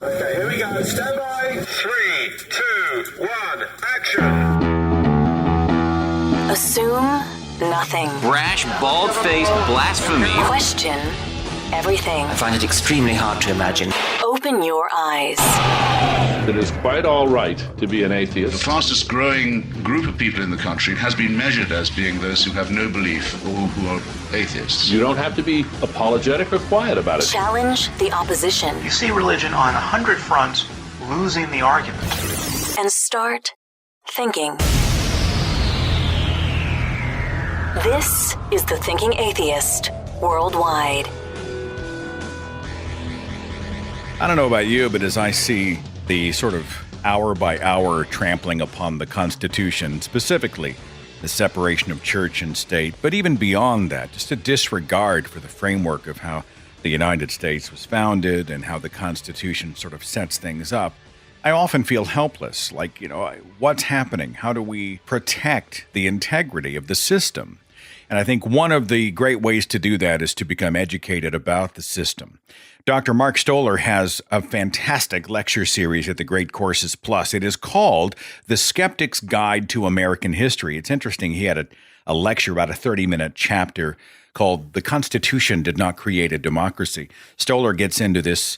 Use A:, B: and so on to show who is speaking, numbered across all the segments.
A: Okay, here we go. Stand by. 3, 2, 1, action.
B: Assume nothing.
C: Brash, bald-faced blasphemy.
B: Question everything.
C: I find it extremely hard to imagine.
B: Open your eyes.
D: It is quite all right to be an atheist.
E: The fastest growing group of people in the country has been measured as being those who have no belief or who are atheists.
D: You don't have to be apologetic or quiet about it.
B: Challenge the opposition.
F: You see religion on 100 fronts losing the argument.
B: And start thinking. This is The Thinking Atheist Worldwide.
G: I don't know about you, but as I see the sort of hour-by-hour trampling upon the Constitution, specifically the separation of church and state, but even beyond that, just a disregard for the framework of how the United States was founded and how the Constitution sort of sets things up, I often feel helpless. Like, what's happening? How do we protect the integrity of the system? And I think one of the great ways to do that is to become educated about the system. Dr. Mark Stoller has a fantastic lecture series at the Great Courses Plus. It is called The Skeptics' Guide to American History. It's interesting. He had a lecture, about a 30-minute chapter called The Constitution Did Not Create a Democracy. Stoller gets into this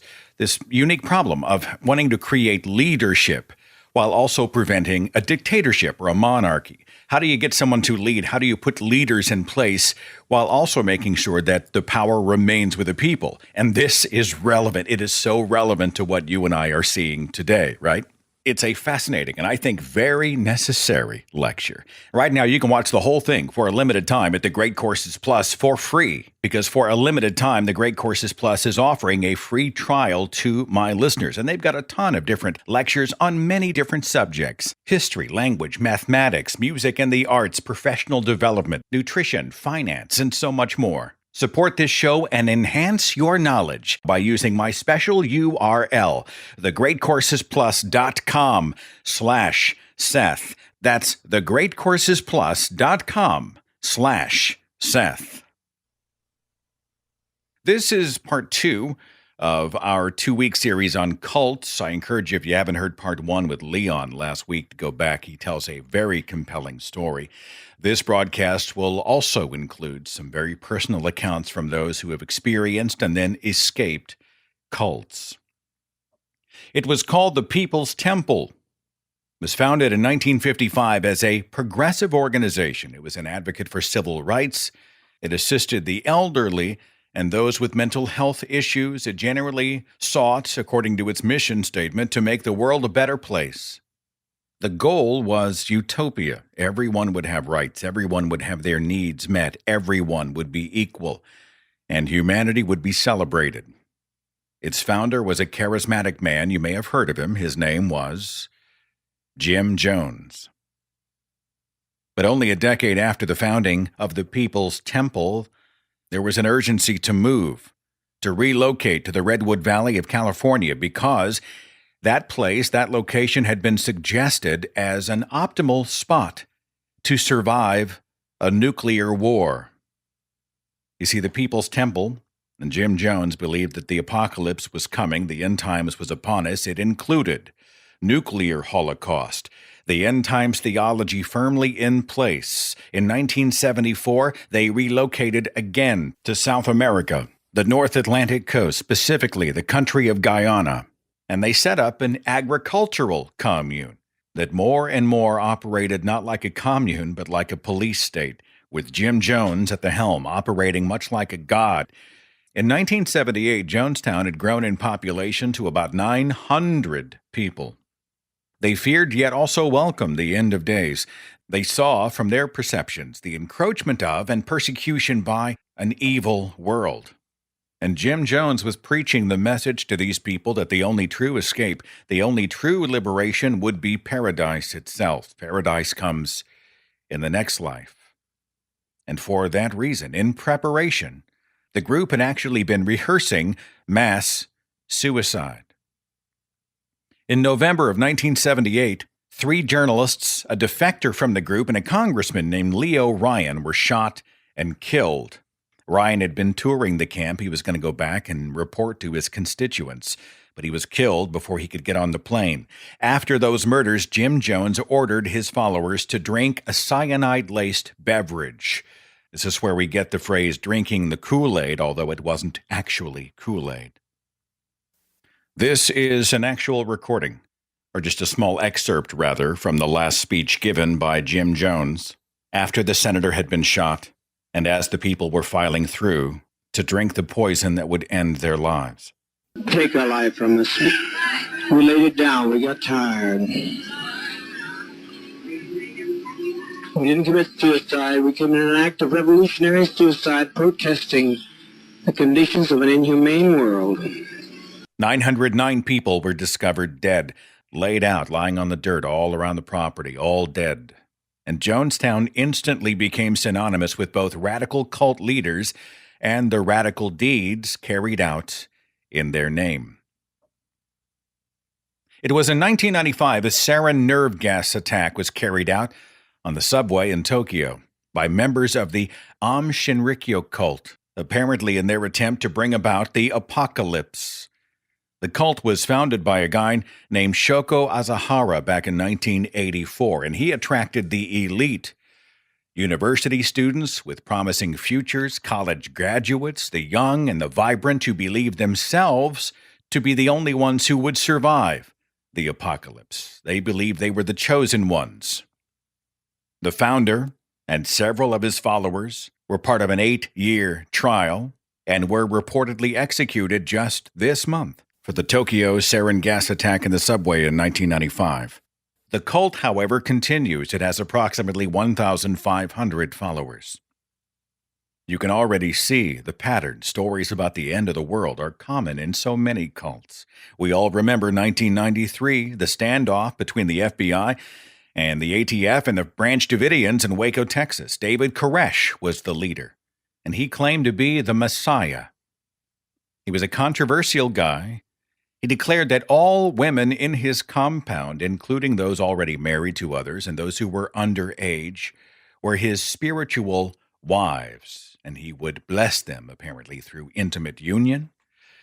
G: unique problem of wanting to create leadership while also preventing a dictatorship or a monarchy. How do you get someone to lead? How do you put leaders in place while also making sure that the power remains with the people? And this is relevant. It is so relevant to what you and I are seeing today, right? It's a fascinating and I think very necessary lecture. Right now, you can watch the whole thing for a limited time at the Great Courses Plus for free, because for a limited time, the Great Courses Plus is offering a free trial to my listeners. And they've got a ton of different lectures on many different subjects: history, language, mathematics, music and the arts, professional development, nutrition, finance, and so much more. Support this show and enhance your knowledge by using my special URL, thegreatcoursesplus.com/Seth. That's thegreatcoursesplus.com/Seth. This is part 2 of our 2-week series on cults. I encourage you, if you haven't heard part 1 with Leon last week, to go back. He tells a very compelling story. This broadcast will also include some very personal accounts from those who have experienced and then escaped cults. It was called the People's Temple. It was founded in 1955 as a progressive organization. It was an advocate for civil rights. It assisted the elderly and those with mental health issues. It generally sought, according to its mission statement, to make the world a better place. The goal was utopia. Everyone would have rights. Everyone would have their needs met. Everyone would be equal. And humanity would be celebrated. Its founder was a charismatic man. You may have heard of him. His name was Jim Jones. But only a decade after the founding of the People's Temple, there was an urgency to move, to relocate to the Redwood Valley of California, because that place, that location, had been suggested as an optimal spot to survive a nuclear war. You see, the People's Temple and Jim Jones believed that the apocalypse was coming, the end times was upon us. It included nuclear holocaust, the end times theology firmly in place. In 1974, they relocated again to South America, the North Atlantic coast, specifically the country of Guyana. And they set up an agricultural commune that more and more operated not like a commune, but like a police state, with Jim Jones at the helm, operating much like a god. In 1978, Jonestown had grown in population to about 900 people. They feared yet also welcomed the end of days. They saw, from their perceptions, the encroachment of and persecution by an evil world. And Jim Jones was preaching the message to these people that the only true escape, the only true liberation would be paradise itself. Paradise comes in the next life. And for that reason, in preparation, the group had actually been rehearsing mass suicide. In November of 1978, 3 journalists, a defector from the group, and a congressman named Leo Ryan were shot and killed. Ryan had been touring the camp. He was going to go back and report to his constituents. but he was killed before he could get on the plane. After those murders, Jim Jones ordered his followers to drink a cyanide-laced beverage. This is where we get the phrase drinking the Kool-Aid, although it wasn't actually Kool-Aid. This is an actual recording, or just a small excerpt, rather, from the last speech given by Jim Jones after the senator had been shot and as the people were filing through to drink the poison that would end their lives.
H: Take our life from us. We laid it down. We got tired. We didn't commit suicide. We committed an act of revolutionary suicide, protesting the conditions of an inhumane world.
G: 909 people were discovered dead, laid out, lying on the dirt all around the property, all dead. And Jonestown instantly became synonymous with both radical cult leaders and the radical deeds carried out in their name. It was in 1995 a sarin nerve gas attack was carried out on the subway in Tokyo by members of the Aum Shinrikyo cult, apparently in their attempt to bring about the apocalypse. The cult was founded by a guy named Shoko Asahara back in 1984, and he attracted the elite. University students with promising futures, college graduates, the young and the vibrant who believed themselves to be the only ones who would survive the apocalypse. They believed they were the chosen ones. The founder and several of his followers were part of an 8-year trial and were reportedly executed just this month for the Tokyo sarin gas attack in the subway in 1995. The cult, however, continues. It has approximately 1,500 followers. You can already see the pattern. Stories about the end of the world are common in so many cults. We all remember 1993, the standoff between the FBI and the ATF and the Branch Davidians in Waco, Texas. David Koresh was the leader, and he claimed to be the Messiah. He was a controversial guy. He declared that all women in his compound, including those already married to others and those who were underage, were his spiritual wives, and he would bless them, apparently, through intimate union.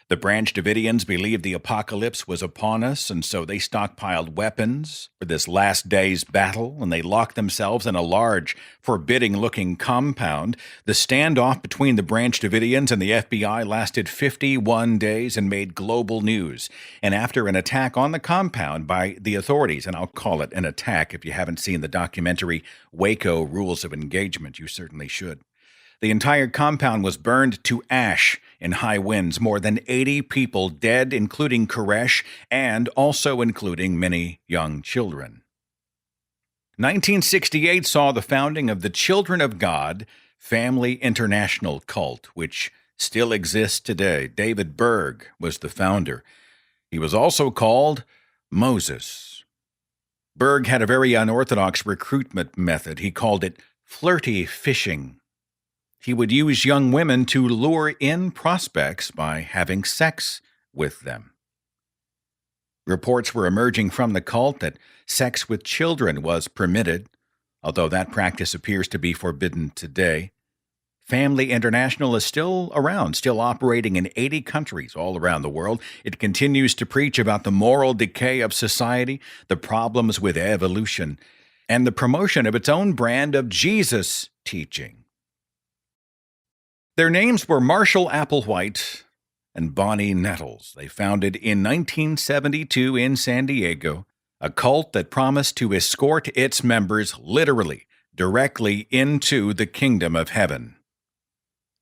G: The Branch Davidians believed the apocalypse was upon us, and so they stockpiled weapons for this last day's battle, and they locked themselves in a large, forbidding-looking compound. The standoff between the Branch Davidians and the FBI lasted 51 days and made global news. And after an attack on the compound by the authorities, and I'll call it an attack if you haven't seen the documentary Waco Rules of Engagement, you certainly should. The entire compound was burned to ash in high winds, more than 80 people dead, including Koresh, and also including many young children. 1968 saw the founding of the Children of God Family International cult, which still exists today. David Berg was the founder. He was also called Moses. Berg had a very unorthodox recruitment method. He called it flirty fishing. He would use young women to lure in prospects by having sex with them. Reports were emerging from the cult that sex with children was permitted, although that practice appears to be forbidden today. Family International is still around, still operating in 80 countries all around the world. It continues to preach about the moral decay of society, the problems with evolution, and the promotion of its own brand of Jesus teaching. Their names were Marshall Applewhite and Bonnie Nettles. They founded in 1972 in San Diego a cult that promised to escort its members literally directly into the kingdom of heaven.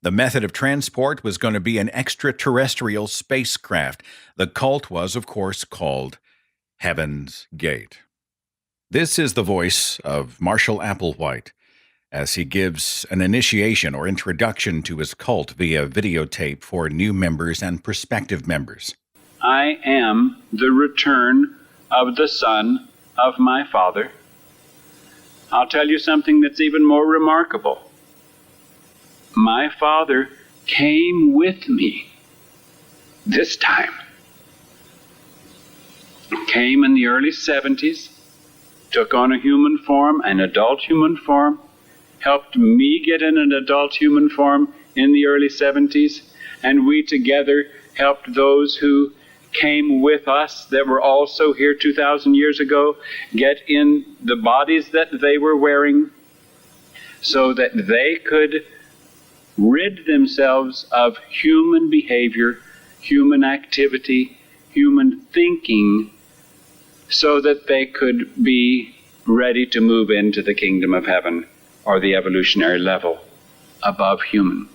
G: The method of transport was going to be an extraterrestrial spacecraft. The cult was, of course, called Heaven's Gate. This is the voice of Marshall Applewhite as he gives an initiation or introduction to his cult via videotape for new members and prospective members.
I: I am the return of the Son of my Father. I'll tell you something that's even more remarkable. My Father came with me this time. Came in the early 70s, took on a human form, an adult human form, helped me get in an adult human form in the early 70s, and we together helped those who came with us that were also here 2,000 years ago get in the bodies that they were wearing so that they could rid themselves of human behavior, human activity, human thinking, so that they could be ready to move into the kingdom of heaven or the evolutionary level above human.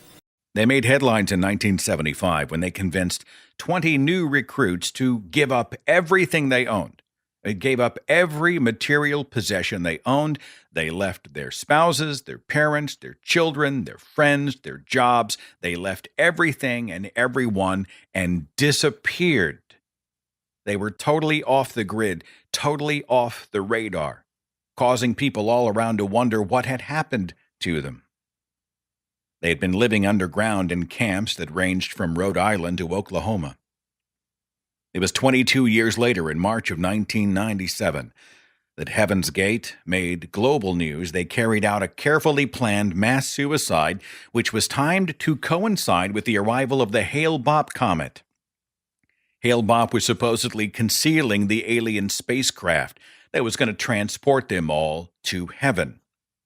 G: They made headlines in 1975 when they convinced 20 new recruits to give up everything they owned. They gave up every material possession they owned. They left their spouses, their parents, their children, their friends, their jobs. They left everything and everyone and disappeared. They were totally off the grid, totally off the radar, causing people all around to wonder what had happened to them. They had been living underground in camps that ranged from Rhode Island to Oklahoma. It was 22 years later, in March of 1997, that Heaven's Gate made global news. They carried out a carefully planned mass suicide, which was timed to coincide with the arrival of the Hale-Bopp Comet. Hale-Bopp was supposedly concealing the alien spacecraft that was going to transport them all to heaven.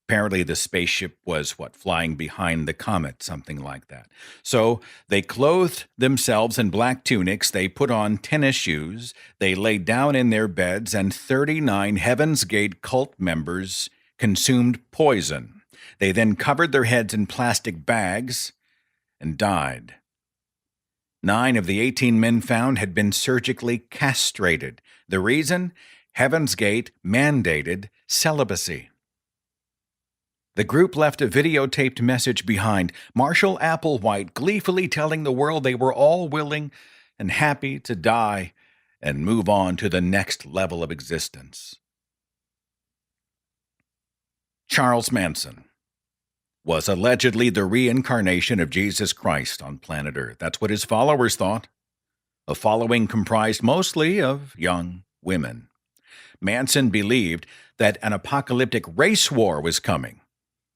G: Apparently the spaceship was, flying behind the comet, something like that. So they clothed themselves in black tunics, they put on tennis shoes, they laid down in their beds, and 39 Heaven's Gate cult members consumed poison. They then covered their heads in plastic bags and died. 9 of the 18 men found had been surgically castrated. The reason? Heaven's Gate mandated celibacy. The group left a videotaped message behind, Marshall Applewhite gleefully telling the world they were all willing and happy to die and move on to the next level of existence. Charles Manson was allegedly the reincarnation of Jesus Christ on planet Earth. That's what his followers thought. A following comprised mostly of young women. Manson believed that an apocalyptic race war was coming.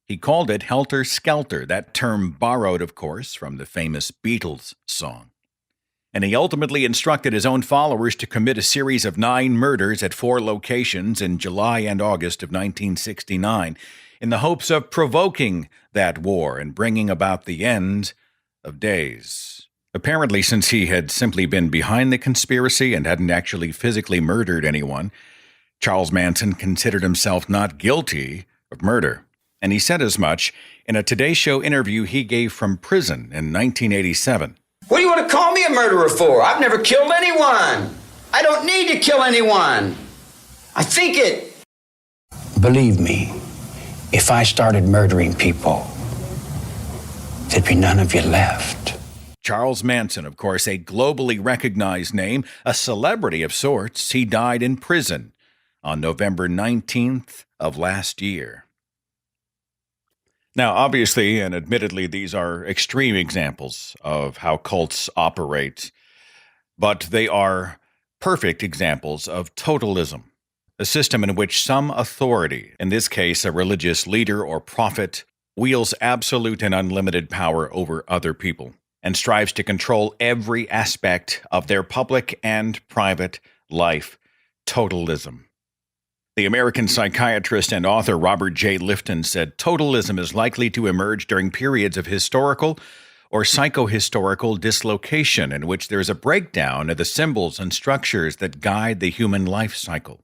G: He called it helter-skelter, that term borrowed, of course, from the famous Beatles song. And he ultimately instructed his own followers to commit a series of 9 murders at 4 locations in July and August of 1969, in the hopes of provoking that war and bringing about the end of days. Apparently, since he had simply been behind the conspiracy and hadn't actually physically murdered anyone, Charles Manson considered himself not guilty of murder. And he said as much in a Today Show interview he gave from prison in 1987.
J: What do you want to call me a murderer for? I've never killed anyone. I don't need to kill anyone. I think it. Believe me, if I started murdering people, there'd be none of you left.
G: Charles Manson, of course, a globally recognized name, a celebrity of sorts. He died in prison on November 19th of last year. Now, obviously, and admittedly, these are extreme examples of how cults operate, but they are perfect examples of totalism, a system in which some authority, in this case a religious leader or prophet, wields absolute and unlimited power over other people and strives to control every aspect of their public and private life. Totalism. The American psychiatrist and author Robert J. Lifton said totalism is likely to emerge during periods of historical or psychohistorical dislocation in which there is a breakdown of the symbols and structures that guide the human life cycle.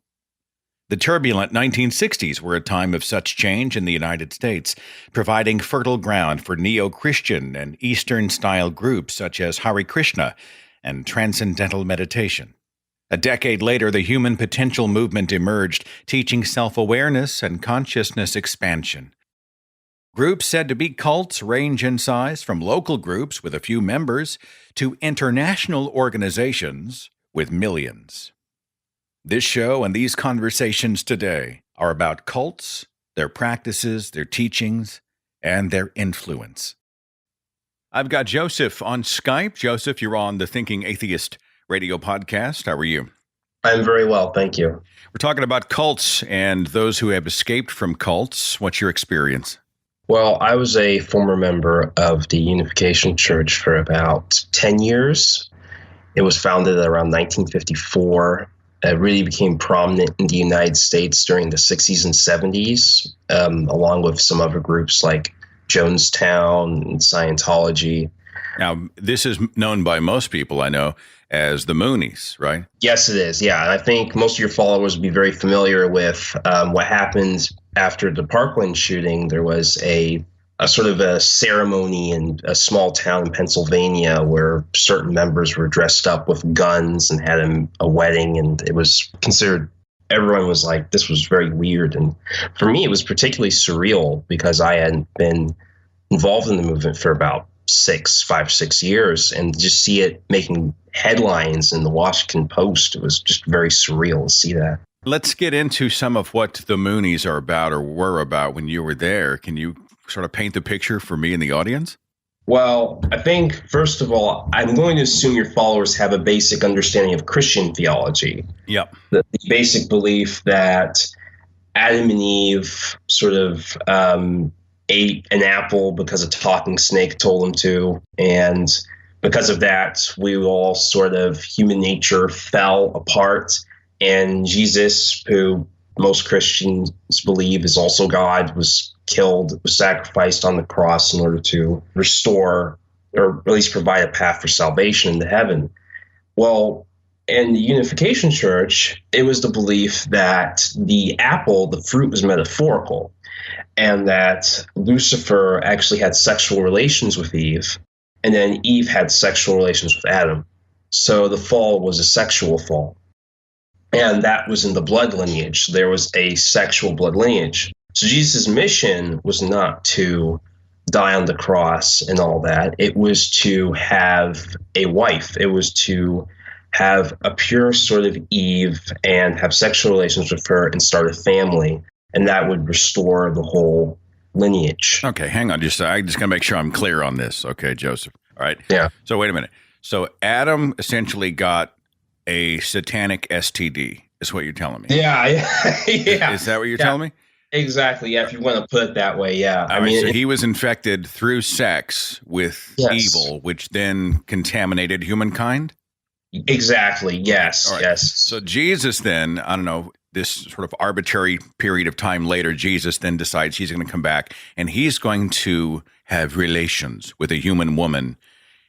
G: The turbulent 1960s were a time of such change in the United States, providing fertile ground for neo-Christian and Eastern-style groups such as Hare Krishna and Transcendental Meditation. A decade later, the human potential movement emerged, teaching self-awareness and consciousness expansion. Groups said to be cults range in size from local groups with a few members to international organizations with millions. This show and these conversations today are about cults, their practices, their teachings, and their influence. I've got Joseph on Skype. Joseph, you're on the Thinking Atheist radio podcast. How are you?
K: I'm very well, thank you.
G: We're talking about cults and those who have escaped from cults. What's your experience?
K: Well, I was a former member of the Unification Church for about 10 years. It was founded around 1954. It really became prominent in the United States during the 60s and 70s, along with some other groups like Jonestown and Scientology.
G: Now, this is known by most people, I know, as the Moonies, right?
K: Yes, it is. Yeah. And I think most of your followers will be very familiar with what happened after the Parkland shooting. There was a sort of a ceremony in a small town in Pennsylvania where certain members were dressed up with guns and had a wedding. And it was considered, everyone was like, this was very weird. And for me, it was particularly surreal because I hadn't been involved in the movement for about 5-6 years, and just see it making headlines in the Washington Post. It was just very surreal to see that.
G: Let's get into some of what the Moonies are about or were about when you were there. Can you sort of paint the picture for me and the audience?
K: Well, I think, first of all, I'm going to assume your followers have a basic understanding of Christian theology.
G: Yep.
K: The basic belief that Adam and Eve sort of ate an apple because a talking snake told them to. And because of that, we all sort of, human nature fell apart. And Jesus, who most Christians believe is also God, was killed, was sacrificed on the cross in order to restore, or at least provide a path for salvation into heaven. Well, in the Unification Church, it was the belief that the apple, the fruit, was metaphorical, and that Lucifer actually had sexual relations with Eve, and then Eve had sexual relations with Adam. So the fall was a sexual fall. And that was in the blood lineage. So there was a sexual blood lineage. So Jesus' mission was not to die on the cross and all that. It was to have a wife. It was to have a pure sort of Eve and have sexual relations with her and start a family. And that would restore the whole lineage.
G: Okay, hang on. I just got to make sure I'm clear on this. Okay, Joseph. All right.
K: Yeah.
G: So wait a minute. So Adam essentially got a satanic STD, is what you're telling me.
K: Yeah. Yeah.
G: Is that what you're telling me?
K: Exactly. Yeah. If you want to put it that way. Yeah.
G: I mean, so he was infected through sex with evil, which then contaminated humankind?
K: Exactly. Yes.
G: Right.
K: Yes.
G: So Jesus then, I don't know, this sort of arbitrary period of time later, Jesus then decides he's going to come back and he's going to have relations with a human woman.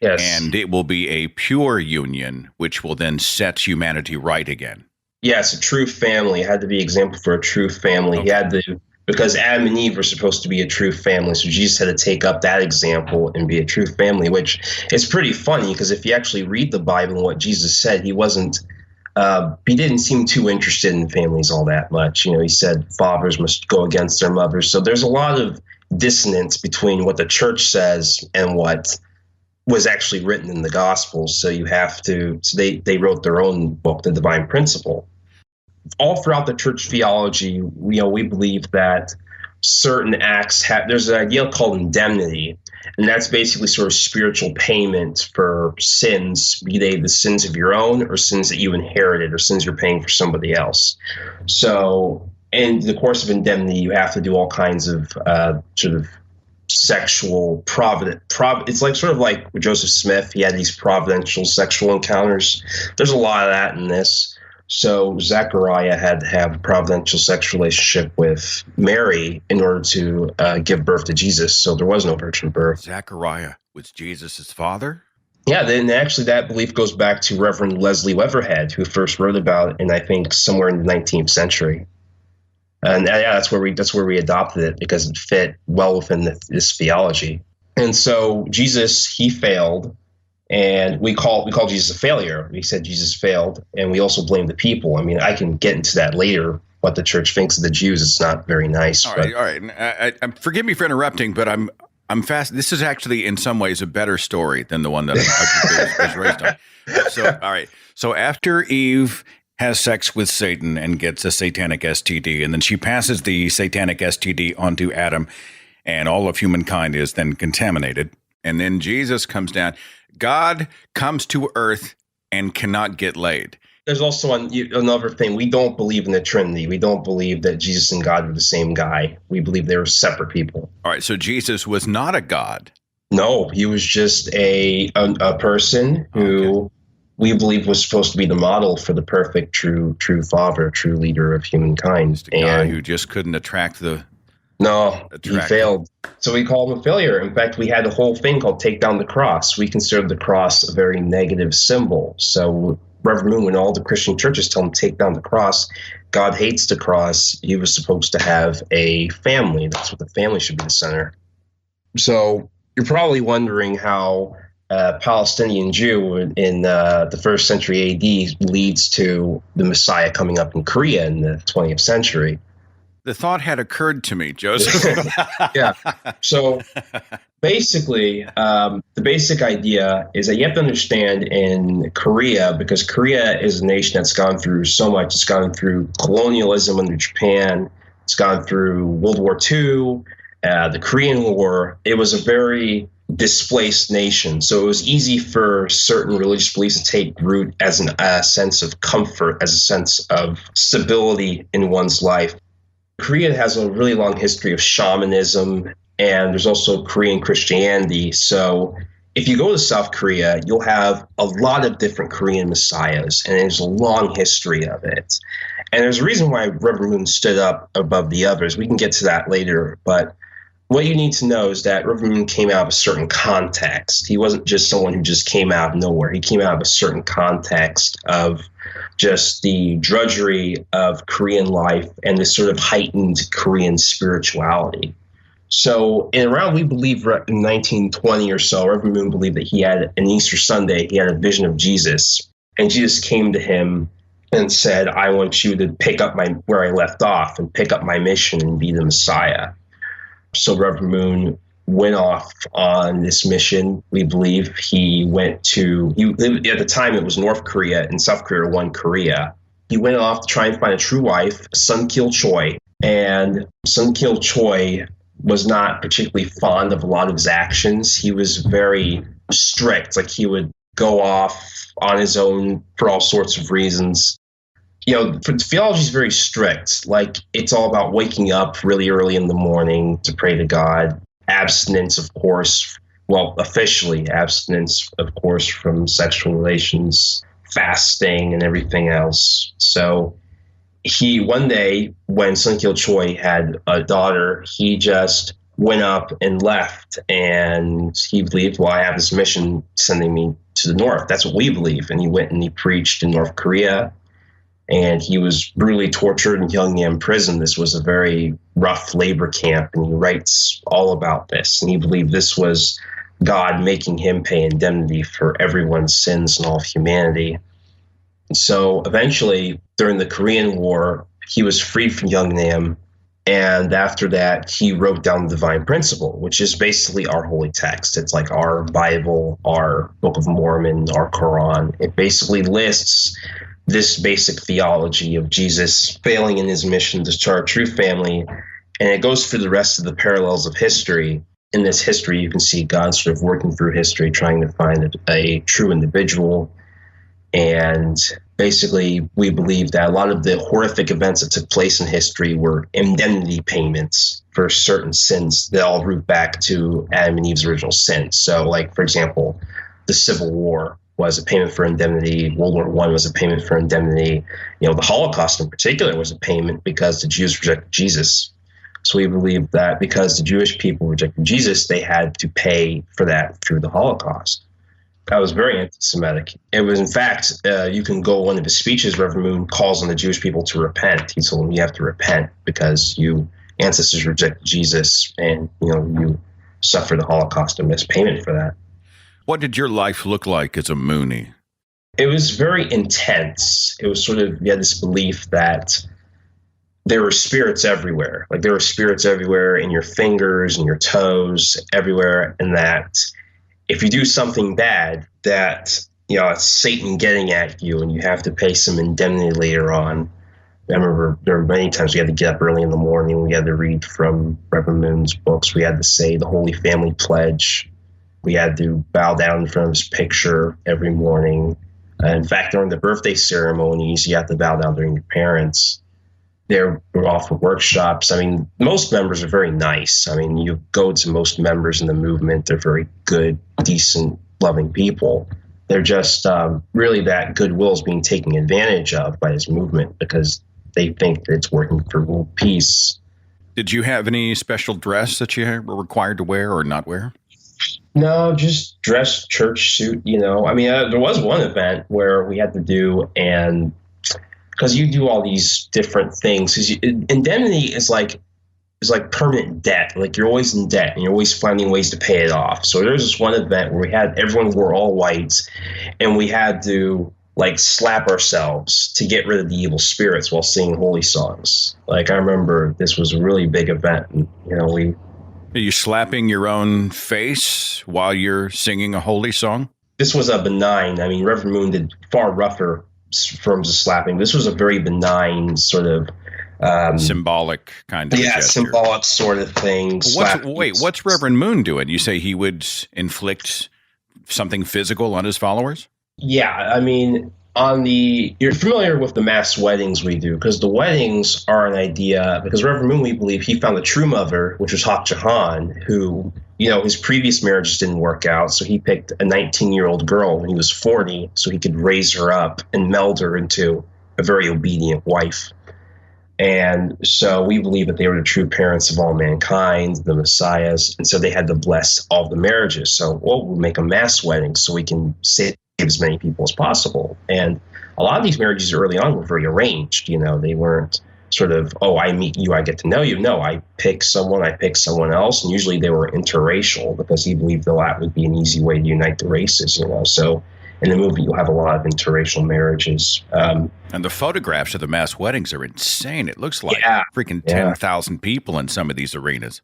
K: Yes.
G: And it will be a pure union, which will then set humanity right again.
K: Yes, a true family. It had to be an example for a true family.
G: Okay.
K: He had to, because Adam and Eve were supposed to be a true family. So Jesus had to take up that example and be a true family, which is pretty funny because if you actually read the Bible and what Jesus said, he didn't seem too interested in families all that much. You know, he said fathers must go against their mothers. So there's a lot of dissonance between what the church says and what was actually written in the Gospels. So you have to, so they wrote their own book, The Divine Principle. All throughout the church theology, we believe that certain acts there's an idea called indemnity, and that's basically sort of spiritual payment for sins, be they the sins of your own or sins that you inherited or sins you're paying for somebody else. So in the course of indemnity, you have to do all kinds of sort of sexual it's like sort of like with Joseph Smith. He had these providential sexual encounters. There's a lot of that in this. So Zechariah had to have a providential sexual relationship with Mary in order to give birth to Jesus. So there was no virgin birth.
G: Zechariah was Jesus' father?
K: Yeah, then actually that belief goes back to Reverend Leslie Weatherhead, who first wrote about it in, I think, somewhere in the 19th century. And that's where we adopted it because it fit well within this theology. And so Jesus, he failed. And we call Jesus a failure. We said Jesus failed, and we also blame the people. I mean, I can get into that later, what the church thinks of the Jews. It's not very nice.
G: All right. Forgive me for interrupting, but I'm fast. This is actually, in some ways, a better story than the one that I was raised on. So, all right. So after Eve has sex with Satan and gets a satanic STD, and then she passes the satanic STD onto Adam, and all of humankind is then contaminated. And then Jesus comes down. God comes to earth and cannot get laid.
K: There's also another thing. We don't believe in the Trinity. We don't believe that Jesus and God were the same guy. We believe they were separate people.
G: All right, so Jesus was not a God.
K: No, he was just a person who we believe was supposed to be the model for the perfect, true father, true leader of humankind.
G: Just a guy who just couldn't attract the...
K: No, he failed. So we call him a failure. In fact, we had a whole thing called Take Down the Cross. We considered the cross a very negative symbol. So Reverend Moon, when all the Christian churches tell him take down the cross, God hates the cross. He was supposed to have a family. That's what the family should be the center. So you're probably wondering how a Palestinian Jew in the first century AD leads to the Messiah coming up in Korea in the 20th century.
G: The thought had occurred to me, Joseph.
K: Yeah. So basically, the basic idea is that you have to understand in Korea, because Korea is a nation that's gone through so much. It's gone through colonialism under Japan. It's gone through World War II, the Korean War. It was a very displaced nation. So it was easy for certain religious beliefs to take root as a sense of comfort, as a sense of stability in one's life. Korea has a really long history of shamanism, and there's also Korean Christianity. So if you go to South Korea, you'll have a lot of different Korean messiahs, and there's a long history of it. And there's a reason why Reverend Moon stood up above the others. We can get to that later, but what you need to know is that Reverend Moon came out of a certain context. He wasn't just someone who just came out of nowhere. He came out of a certain context of just the drudgery of Korean life and this sort of heightened Korean spirituality. So we believe in 1920 or so, Reverend Moon believed that he had an Easter Sunday, he had a vision of Jesus, and Jesus came to him and said, I want you to pick up where I left off and pick up my mission and be the Messiah. So Reverend Moon went off on this mission. We believe he lived, at the time it was North Korea and South Korea, one Korea. He went off to try and find a true wife, Sun Kil-choi. And Sun Kil-choi was not particularly fond of a lot of his actions. He was very strict. Like, he would go off on his own for all sorts of reasons. Theology is very strict. Like, it's all about waking up really early in the morning to pray to God. Abstinence, of course. Well, officially abstinence, of course, from sexual relations, fasting, and everything else. So one day, when Sun Kil-choi had a daughter, he just went up and left. And he believed, well, I have this mission sending me to the north. That's what we believe. And he went and he preached in North Korea. And he was brutally tortured in Gyeongnam prison. This was a very rough labor camp, and he writes all about this. And he believed this was God making him pay indemnity for everyone's sins and all of humanity. So eventually, during the Korean War, he was freed from Gyeongnam. And after that, he wrote down the Divine Principle, which is basically our holy text. It's like our Bible, our Book of Mormon, our Quran. It basically lists this basic theology of Jesus failing in his mission to start a true family. And it goes through the rest of the parallels of history. In this history, you can see God sort of working through history, trying to find a true individual. And basically, we believe that a lot of the horrific events that took place in history were indemnity payments for certain sins that all root back to Adam and Eve's original sin. So, like, for example, the Civil War was a payment for indemnity. World War I was a payment for indemnity. The Holocaust in particular was a payment because the Jews rejected Jesus. So we believe that because the Jewish people rejected Jesus, they had to pay for that through the Holocaust. That was very anti-Semitic. It was, in fact, you can go one of his speeches, Reverend Moon calls on the Jewish people to repent. He told them, you have to repent because you ancestors rejected Jesus, and you suffer the Holocaust and miss payment for that.
G: What did your life look like as a Moonie?
K: It was very intense. It was sort of, you had this belief that there were spirits everywhere. Like, there were spirits everywhere in your fingers and your toes, everywhere. And that if you do something bad, that, it's Satan getting at you and you have to pay some indemnity later on. I remember there were many times we had to get up early in the morning. We had to read from Reverend Moon's books. We had to say the Holy Family Pledge. We had to bow down in front of his picture every morning. In fact, during the birthday ceremonies, you have to bow down during your parents. There were often workshops. I mean, most members are very nice. I mean, you go to most members in the movement, they're very good, decent, loving people. They're just really that goodwill is being taken advantage of by this movement because they think that it's working for world peace.
G: Did you have any special dress that you were required to wear or not wear?
K: No, just dress church suit, I mean, there was one event where we had to do, and because you do all these different things, because indemnity is like permanent debt. Like you're always in debt and you're always finding ways to pay it off. So there's this one event where everyone wore all white and we had to like slap ourselves to get rid of the evil spirits while singing holy songs. Like I remember this was a really big event. And,
G: Are you slapping your own face while you're singing a holy song?
K: This was a benign. I mean, Reverend Moon did far rougher forms of slapping. This was a very benign sort of
G: symbolic kind of gesture.
K: Symbolic sort of thing.
G: What's Reverend Moon doing? You say he would inflict something physical on his followers? Yeah, I mean, you're familiar with the mass weddings we do, because the weddings are an idea, because Reverend Moon, we believe, he found the true mother, which was Hassan, who, his previous marriages didn't work out, so he picked a 19-year-old girl when he was 40, so he could raise her up and meld her into a very obedient wife. And so we believe that they were the true parents of all mankind, the messiahs, and so they had to bless all the marriages. So, we'll make a mass wedding so we can save as many people as possible. And a lot of these marriages early on were very arranged. They weren't sort of, I meet you, I get to know you. No, I pick someone else. And usually they were interracial because he believed that would be an easy way to unite the races, So in the movie, you'll have a lot of interracial marriages. And the photographs of the mass weddings are insane. It looks like freaking 10,000 people in some of these arenas.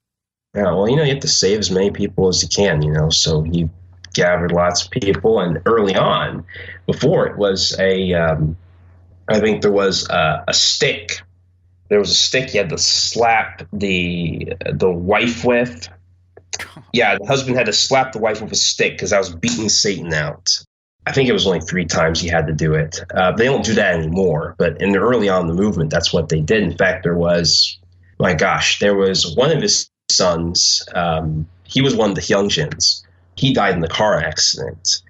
K: Yeah, well, you have to save as many people as you can, So he gathered lots of people. And early on, before it was I think there was a stick. There was a stick you had to slap the wife with. Yeah, the husband had to slap the wife with a stick because I was beating Satan out. I think it was only 3 times he had to do it. They don't do that anymore, but in the early on in the movement, that's what they did. In fact, there was one of his sons. He was one of the Hyungjins. He died in a car accident.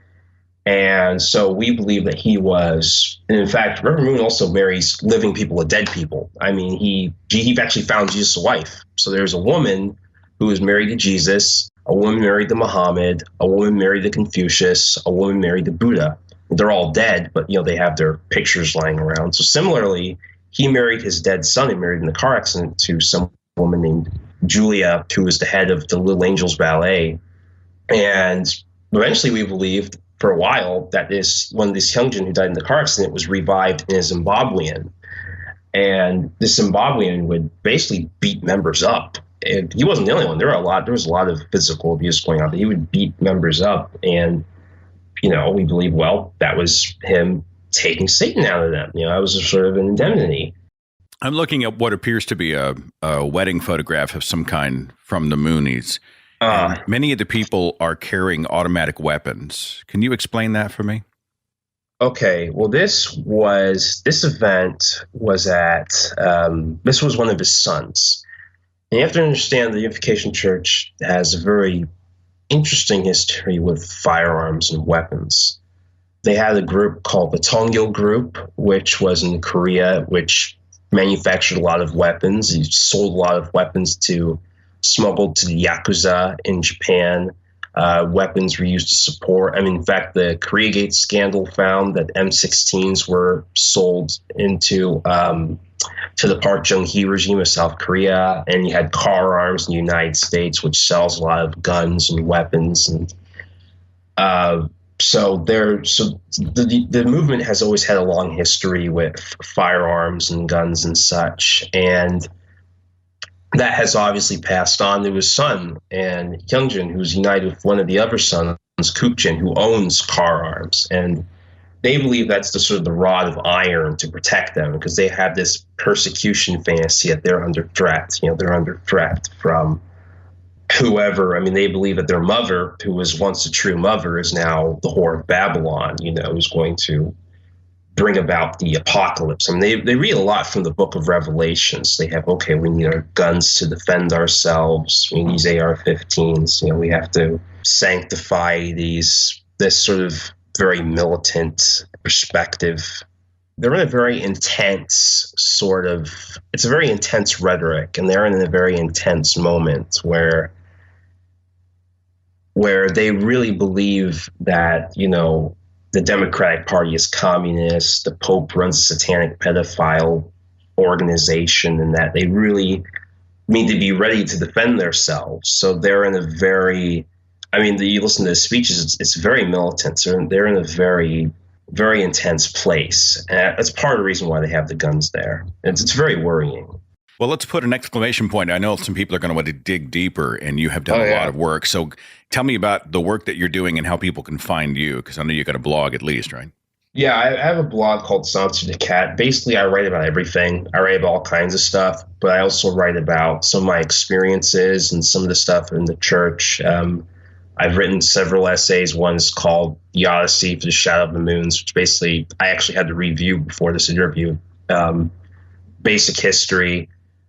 K: And so we believe that he was, and in fact, Reverend Moon also marries living people with dead people. I mean, he actually found Jesus' wife. So there's a woman who was married to Jesus, a woman married to Muhammad, a woman married to Confucius, a woman married to Buddha. They're all dead, but they have their pictures lying around. So similarly, he married his dead son and married in a car accident to some woman named Julia, who was the head of the Little Angels Ballet. And eventually we believed for a while that one of these Hyungjin who died in the car accident was revived in a Zimbabwean. And this Zimbabwean would basically beat members up. And he wasn't the only one. There was a lot of physical abuse going on, but he would beat members up. And, we believe, that was him taking Satan out of them. That was a sort of an indemnity.
G: I'm looking at what appears to be a wedding photograph of some kind from the Moonies. Many of the people are carrying automatic weapons. Can you explain that for me?
K: Okay, well, this event was this was one of his sons. And you have to understand the Unification Church has a very interesting history with firearms and weapons. They had a group called the Tongil Group, which was in Korea, which manufactured a lot of weapons. He sold a lot of weapons smuggled to the Yakuza in Japan. Weapons were used to support. In fact, the Koreagate scandal found that M16s were sold into to the Park Chung-hee regime of South Korea, and you had car arms in the United States, which sells a lot of guns and weapons. And so the movement has always had a long history with firearms and guns and such, and that has obviously passed on to his son, and Hyungjin, who's united with one of the other sons, Kukjin, who owns car arms. And they believe that's the sort of the rod of iron to protect them, because they have this persecution fantasy that they're under threat. They're under threat from whoever. They believe that their mother, who was once a true mother, is now the whore of Babylon, who's going to bring about the apocalypse. They read a lot from the book of Revelations. They have, we need our guns to defend ourselves. We need these AR-15s. We have to sanctify this sort of very militant perspective. They're in a very intense it's a very intense rhetoric, and they're in a very intense moment where they really believe that, the Democratic Party is communist, the Pope runs a satanic pedophile organization, and that they really need to be ready to defend themselves. So they're in a very, you listen to the speeches, it's very militant. So they're in a very, very intense place. And that's part of the reason why they have the guns there. It's very worrying.
G: Well, let's put an exclamation point. I know some people are going to want to dig deeper, and you have done a lot of work. So tell me about the work that you're doing and how people can find you, because I know you got a blog at least, right?
K: Yeah, I have a blog called Silence the Cat. Basically, I write about everything. I write about all kinds of stuff, but I also write about some of my experiences and some of the stuff in the church. I've written several essays. One's called The Odyssey for the Shadow of the Moons, which basically I actually had to review before this interview. Basic history.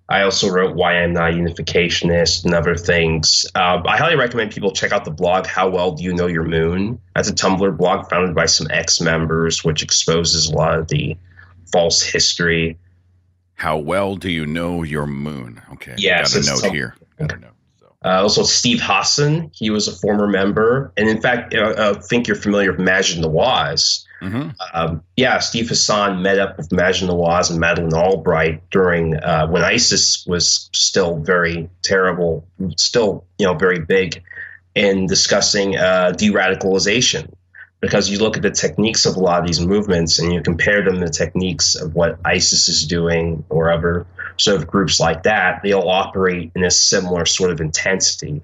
K: I also wrote Why I'm Not a Unificationist and other things. I highly recommend people check out the blog, How Well Do You Know Your Moon? That's a Tumblr blog founded by some ex-members, which exposes a lot of the false history.
G: How well do you know your moon? Okay,
K: yes,
G: got a note here. Got a note.
K: Also, Steve Hassan, he was a former member. And in fact, I think you're familiar with Maajid Nawaz. Mm-hmm. Steve Hassan met up with Maajid Nawaz and Madeleine Albright during when ISIS was still very terrible, still very big, in discussing de-radicalization. Because you look at the techniques of a lot of these movements and you compare them to the techniques of what ISIS is doing or other sort of groups like that, they all operate in a similar sort of intensity.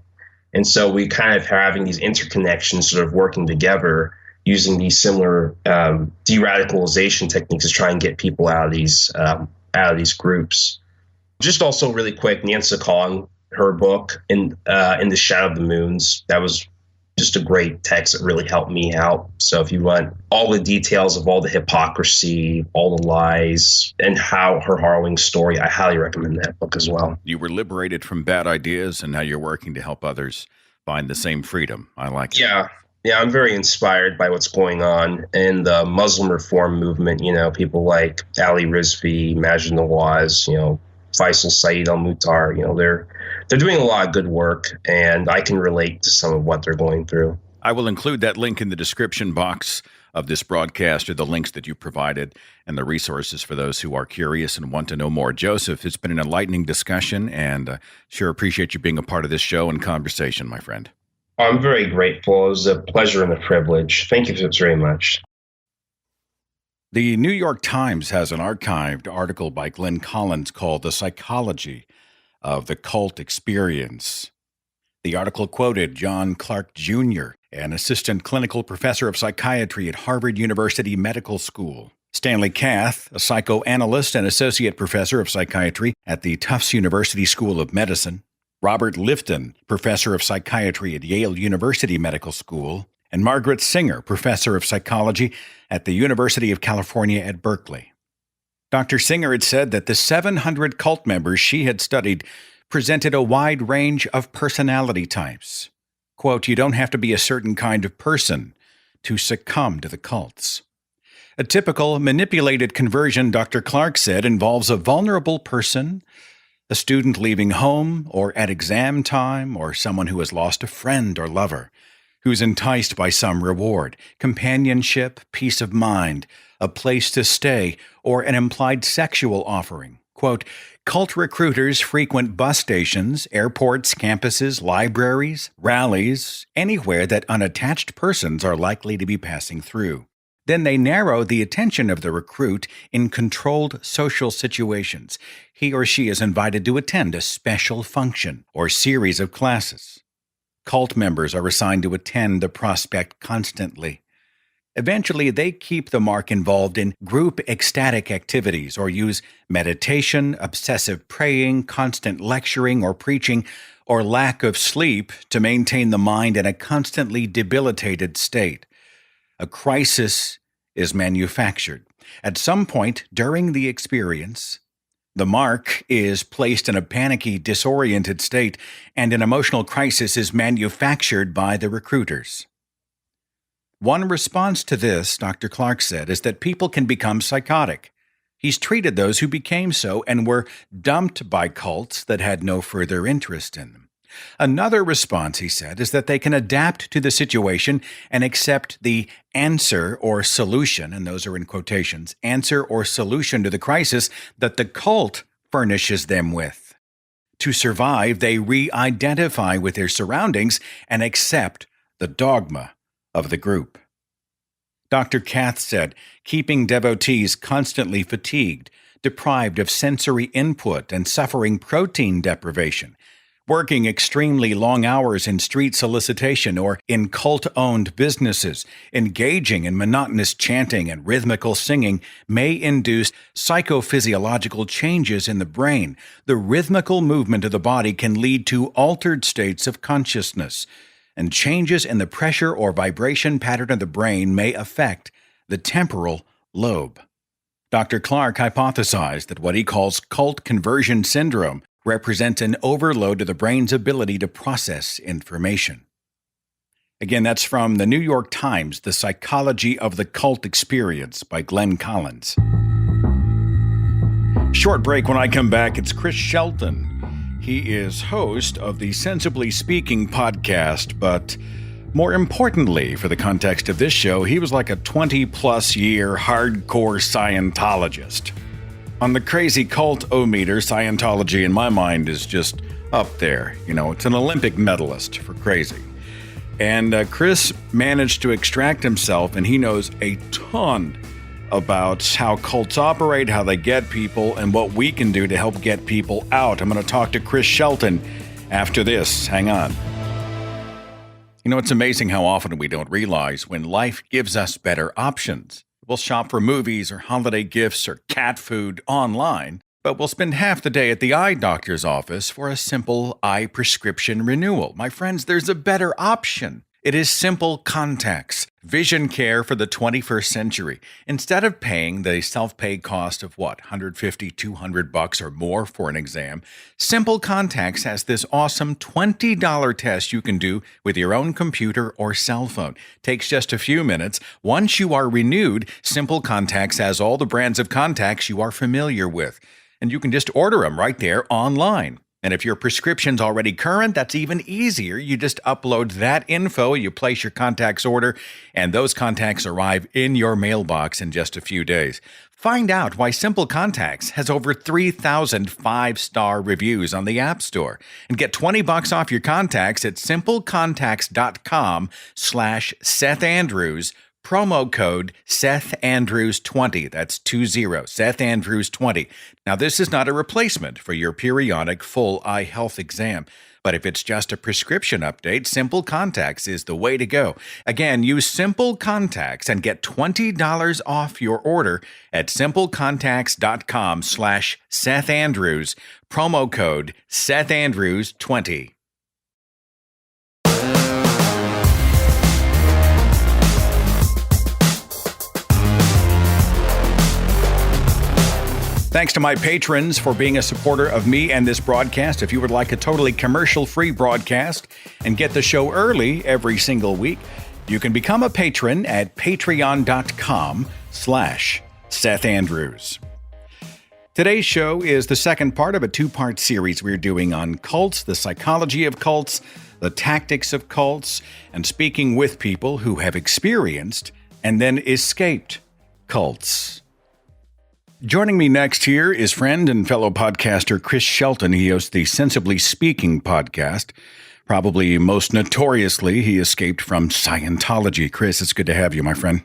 K: And so we kind of having these interconnections sort of working together using these similar de-radicalization techniques to try and get people out of these groups. Just also really quick, Nancy Kong, her book in the Shadow of the Moons, that was just a great text that really helped me out. So if you want all the details of all the hypocrisy, all the lies, and how her harrowing story, I highly recommend that book as well.
G: You were liberated from bad ideas, and now you're working to help others find the same freedom. I like it.
K: Yeah, I'm very inspired by what's going on in the Muslim reform movement. People like Ali Rizvi, Maajid Nawaz, Faisal Saeed al-Muhtar, they're doing a lot of good work, and I can relate to some of what they're going through.
G: I will include that link in the description box of this broadcast, or the links that you provided and the resources for those who are curious and want to know more. Joseph, it's been an enlightening discussion, and sure appreciate you being a part of this show and conversation, my friend.
K: I'm very grateful. It was a pleasure and a privilege. Thank you very much.
G: The New York Times has an archived article by Glenn Collins called The Psychology of the Cult Experience. The article quoted John Clark Jr., an assistant clinical professor of psychiatry at Harvard University Medical School, Stanley Kath, a psychoanalyst and associate professor of psychiatry at the Tufts University School of Medicine, Robert Lifton, professor of psychiatry at Yale University Medical School, and Margaret Singer, professor of psychology at the University of California at Berkeley. Dr. Singer had said that the 700 cult members she had studied presented a wide range of personality types. Quote, "You don't have to be a certain kind of person to succumb to the cults." A typical manipulated conversion, Dr. Clark said, involves a vulnerable person, a student leaving home or at exam time, or someone who has lost a friend or lover, who's enticed by some reward, companionship, peace of mind, a place to stay, or an implied sexual offering. Quote, "Cult recruiters frequent bus stations, airports, campuses, libraries, rallies, anywhere that unattached persons are likely to be passing through. Then they narrow the attention of the recruit in controlled social situations. He or she is invited to attend a special function or series of classes. Cult members are assigned to attend the prospect constantly. Eventually, they keep the mark involved in group ecstatic activities or use meditation, obsessive praying, constant lecturing or preaching, or lack of sleep to maintain the mind in a constantly debilitated state. A crisis is manufactured. At some point during the experience, the mark is placed in a panicky, disoriented state, and an emotional crisis is manufactured by the recruiters. One response to this, Dr. Clark said, is that people can become psychotic. He's treated those who became so and were dumped by cults that had no further interest in them. Another response, he said, is that they can adapt to the situation and accept the answer or solution, and those are in quotations, answer or solution to the crisis that the cult furnishes them with. To survive, they re-identify with their surroundings and accept the dogma of the group. Dr. Kath said, keeping devotees constantly fatigued, deprived of sensory input, and suffering protein deprivation, working extremely long hours in street solicitation or in cult-owned businesses, engaging in monotonous chanting and rhythmical singing may induce psychophysiological changes in the brain. The rhythmical movement of the body can lead to altered states of consciousness, and changes in the pressure or vibration pattern of the brain may affect the temporal lobe. Dr. Clark hypothesized that what he calls cult conversion syndrome represents an overload of the brain's ability to process information. Again, that's from the New York Times, The Psychology of the Cult Experience by Glenn Collins. Short break. When I come back, it's Chris Shelton. He is host of the Sensibly Speaking podcast, but more importantly, for the context of this show, he was like a 20-plus year hardcore Scientologist. On the crazy cult-o-meter, Scientology, in my mind, is just up there. You know, it's an Olympic medalist for crazy. And Chris managed to extract himself, and he knows a ton about how cults operate, how they get people, and what we can do to help get people out. I'm going to talk to Chris Shelton after this. Hang on. You know, it's amazing how often we don't realize when life gives us better options. We'll shop for movies or holiday gifts or cat food online, but we'll spend half the day at the eye doctor's office for a simple eye prescription renewal. My friends, there's a better option. It is Simple Contacts, vision care for the 21st century. Instead of paying the self-pay cost of $150, $200 or more for an exam, Simple Contacts has this awesome $20 test you can do with your own computer or cell phone. Takes just a few minutes. Once you are renewed, Simple Contacts has all the brands of contacts you are familiar with, and you can just order them right there online. And if your prescription's already current, that's even easier. You just upload that info, you place your contacts order, and those contacts arrive in your mailbox in just a few days. Find out why Simple Contacts has over 3,000 five-star reviews on the App Store. And get $20 off your contacts at simplecontacts.com/Seth Andrews. Promo code SethAndrews20. That's 20, SethAndrews20. Now, this is not a replacement for your periodic full eye health exam. But if it's just a prescription update, Simple Contacts is the way to go. Again, use Simple Contacts and get $20 off your order at simplecontacts.com/Seth Andrews. Promo code SethAndrews20. Thanks to my patrons for being a supporter of me and this broadcast. If you would like a totally commercial-free broadcast and get the show early every single week, you can become a patron at patreon.com/Seth Andrews. Today's show is the second part of a two-part series we're doing on cults, the psychology of cults, the tactics of cults, and speaking with people who have experienced and then escaped cults. Joining me next here is friend and fellow podcaster Chris Shelton. He hosts the Sensibly Speaking podcast. Probably most notoriously, he escaped from Scientology. Chris, it's good to have you, my friend.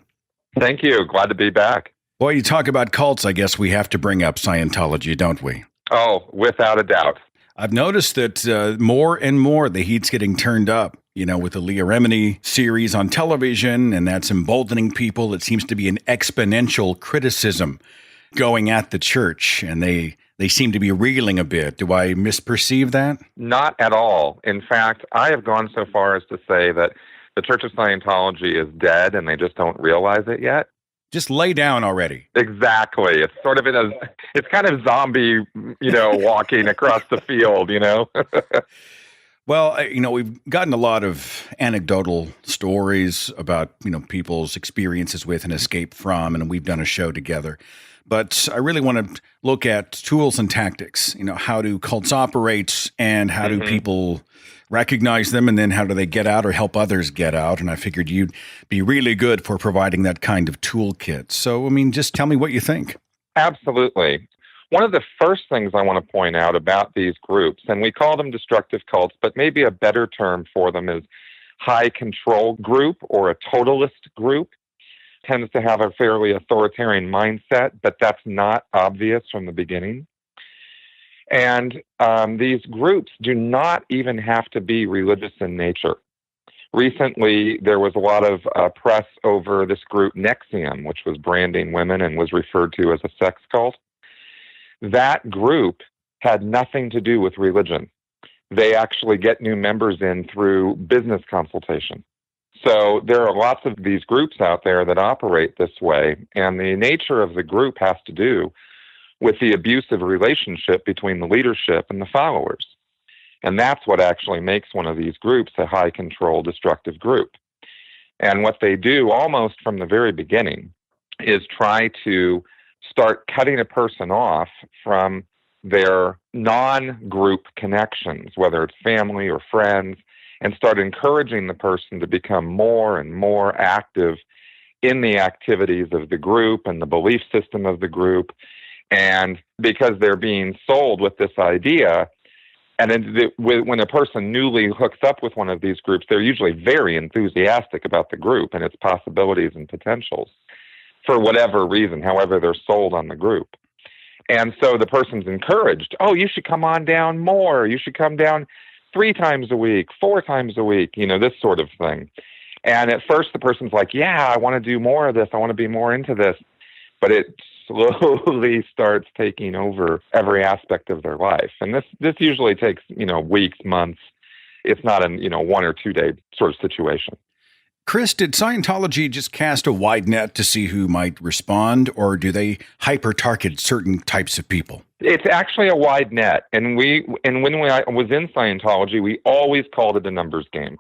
L: Thank you. Glad to be back.
G: Boy, you talk about cults, I guess we have to bring up Scientology, don't we?
L: Oh, without a doubt.
G: I've noticed that more and more the heat's getting turned up, you know, with the Leah Remini series on television, and that's emboldening people. It seems to be an exponential criticism going at the church, and they seem to be reeling a bit. Do I misperceive that?
L: Not at all. In fact, I have gone so far as to say that the Church of Scientology is dead, and they just don't realize it yet.
G: Just lay down already.
L: Exactly. It's sort of it's kind of zombie, walking across the field,
G: Well, we've gotten a lot of anecdotal stories about, people's experiences with and escape from, and we've done a show together. But I really want to look at tools and tactics, how do cults operate and how do people recognize them, and then how do they get out or help others get out? And I figured you'd be really good for providing that kind of toolkit. So, just tell me what you think.
L: Absolutely. One of the first things I want to point out about these groups, and we call them destructive cults, but maybe a better term for them is high control group or a totalist group, tends to have a fairly authoritarian mindset, but that's not obvious from the beginning. And these groups do not even have to be religious in nature. Recently, there was a lot of press over this group NXIVM, which was branding women and was referred to as a sex cult. That group had nothing to do with religion. They actually get new members in through business consultation. So there are lots of these groups out there that operate this way, and the nature of the group has to do with the abusive relationship between the leadership and the followers. And that's what actually makes one of these groups a high-control, destructive group. And what they do almost from the very beginning is try to start cutting a person off from their non-group connections, whether it's family or friends, and start encouraging the person to become more and more active in the activities of the group and the belief system of the group. And because they're being sold with this idea, and when a person newly hooks up with one of these groups, they're usually very enthusiastic about the group and its possibilities and potentials for whatever reason, however they're sold on the group. And so the person's encouraged, oh, you should come on down more. You should come down 3 times a week, 4 times a week, this sort of thing. And at first the person's like, yeah, I want to do more of this. I want to be more into this. But it slowly starts taking over every aspect of their life. And this usually takes, weeks, months. It's not a, 1 or 2 day sort of situation.
G: Chris, did Scientology just cast a wide net to see who might respond, or do they hyper-target certain types of people?
L: It's actually a wide net. And when I was in Scientology, we always called it a numbers game.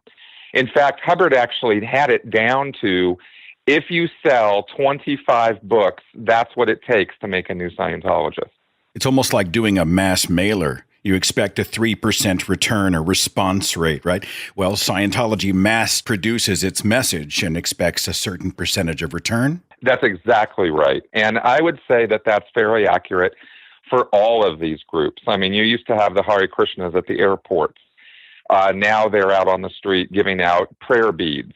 L: In fact, Hubbard actually had it down to, if you sell 25 books, that's what it takes to make a new Scientologist.
G: It's almost like doing a mass mailer. You expect a 3% return or response rate, right? Well, Scientology mass produces its message and expects a certain percentage of return.
L: That's exactly right. And I would say that that's fairly accurate for all of these groups. I mean, you used to have the Hare Krishnas at the airports. Now they're out on the street giving out prayer beads.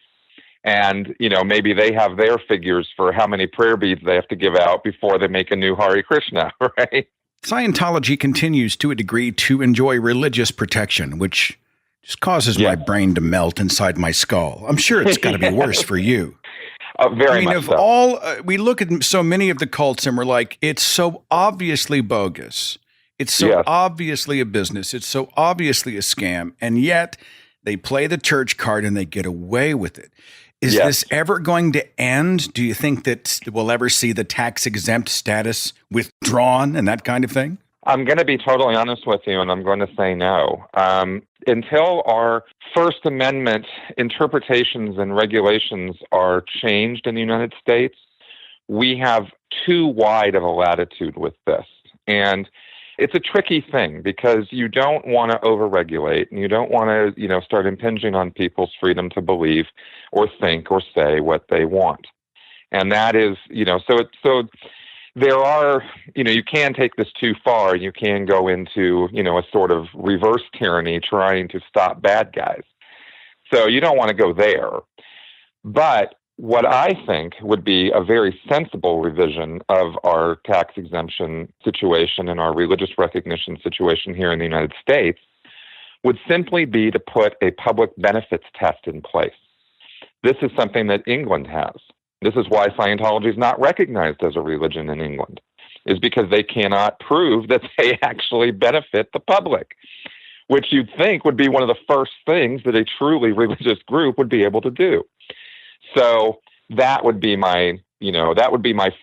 L: And, maybe they have their figures for how many prayer beads they have to give out before they make a new Hare Krishna, right?
G: Scientology continues to a degree to enjoy religious protection, which just causes my brain to melt inside my skull. I'm sure it's got to be worse for you.
L: Very much so.
G: We look at so many of the cults and we're like, it's so obviously bogus. It's so obviously a business. It's so obviously a scam. And yet they play the church card and they get away with it. Is this ever going to end? Do you think that we'll ever see the tax-exempt status withdrawn and that kind of thing?
L: I'm going to be totally honest with you, and I'm going to say no. Until our First Amendment interpretations and regulations are changed in the United States, we have too wide of a latitude with this. And it's a tricky thing because you don't want to overregulate and you don't want to, start impinging on people's freedom to believe or think or say what they want. And that is, so there are, you can take this too far. You can go into, a sort of reverse tyranny trying to stop bad guys. So you don't want to go there. But what I think would be a very sensible revision of our tax exemption situation and our religious recognition situation here in the United States would simply be to put a public benefits test in place. This is something that England has. This is why Scientology is not recognized as a religion in England, is because they cannot prove that they actually benefit the public, which you'd think would be one of the first things that a truly religious group would be able to do. So that would be my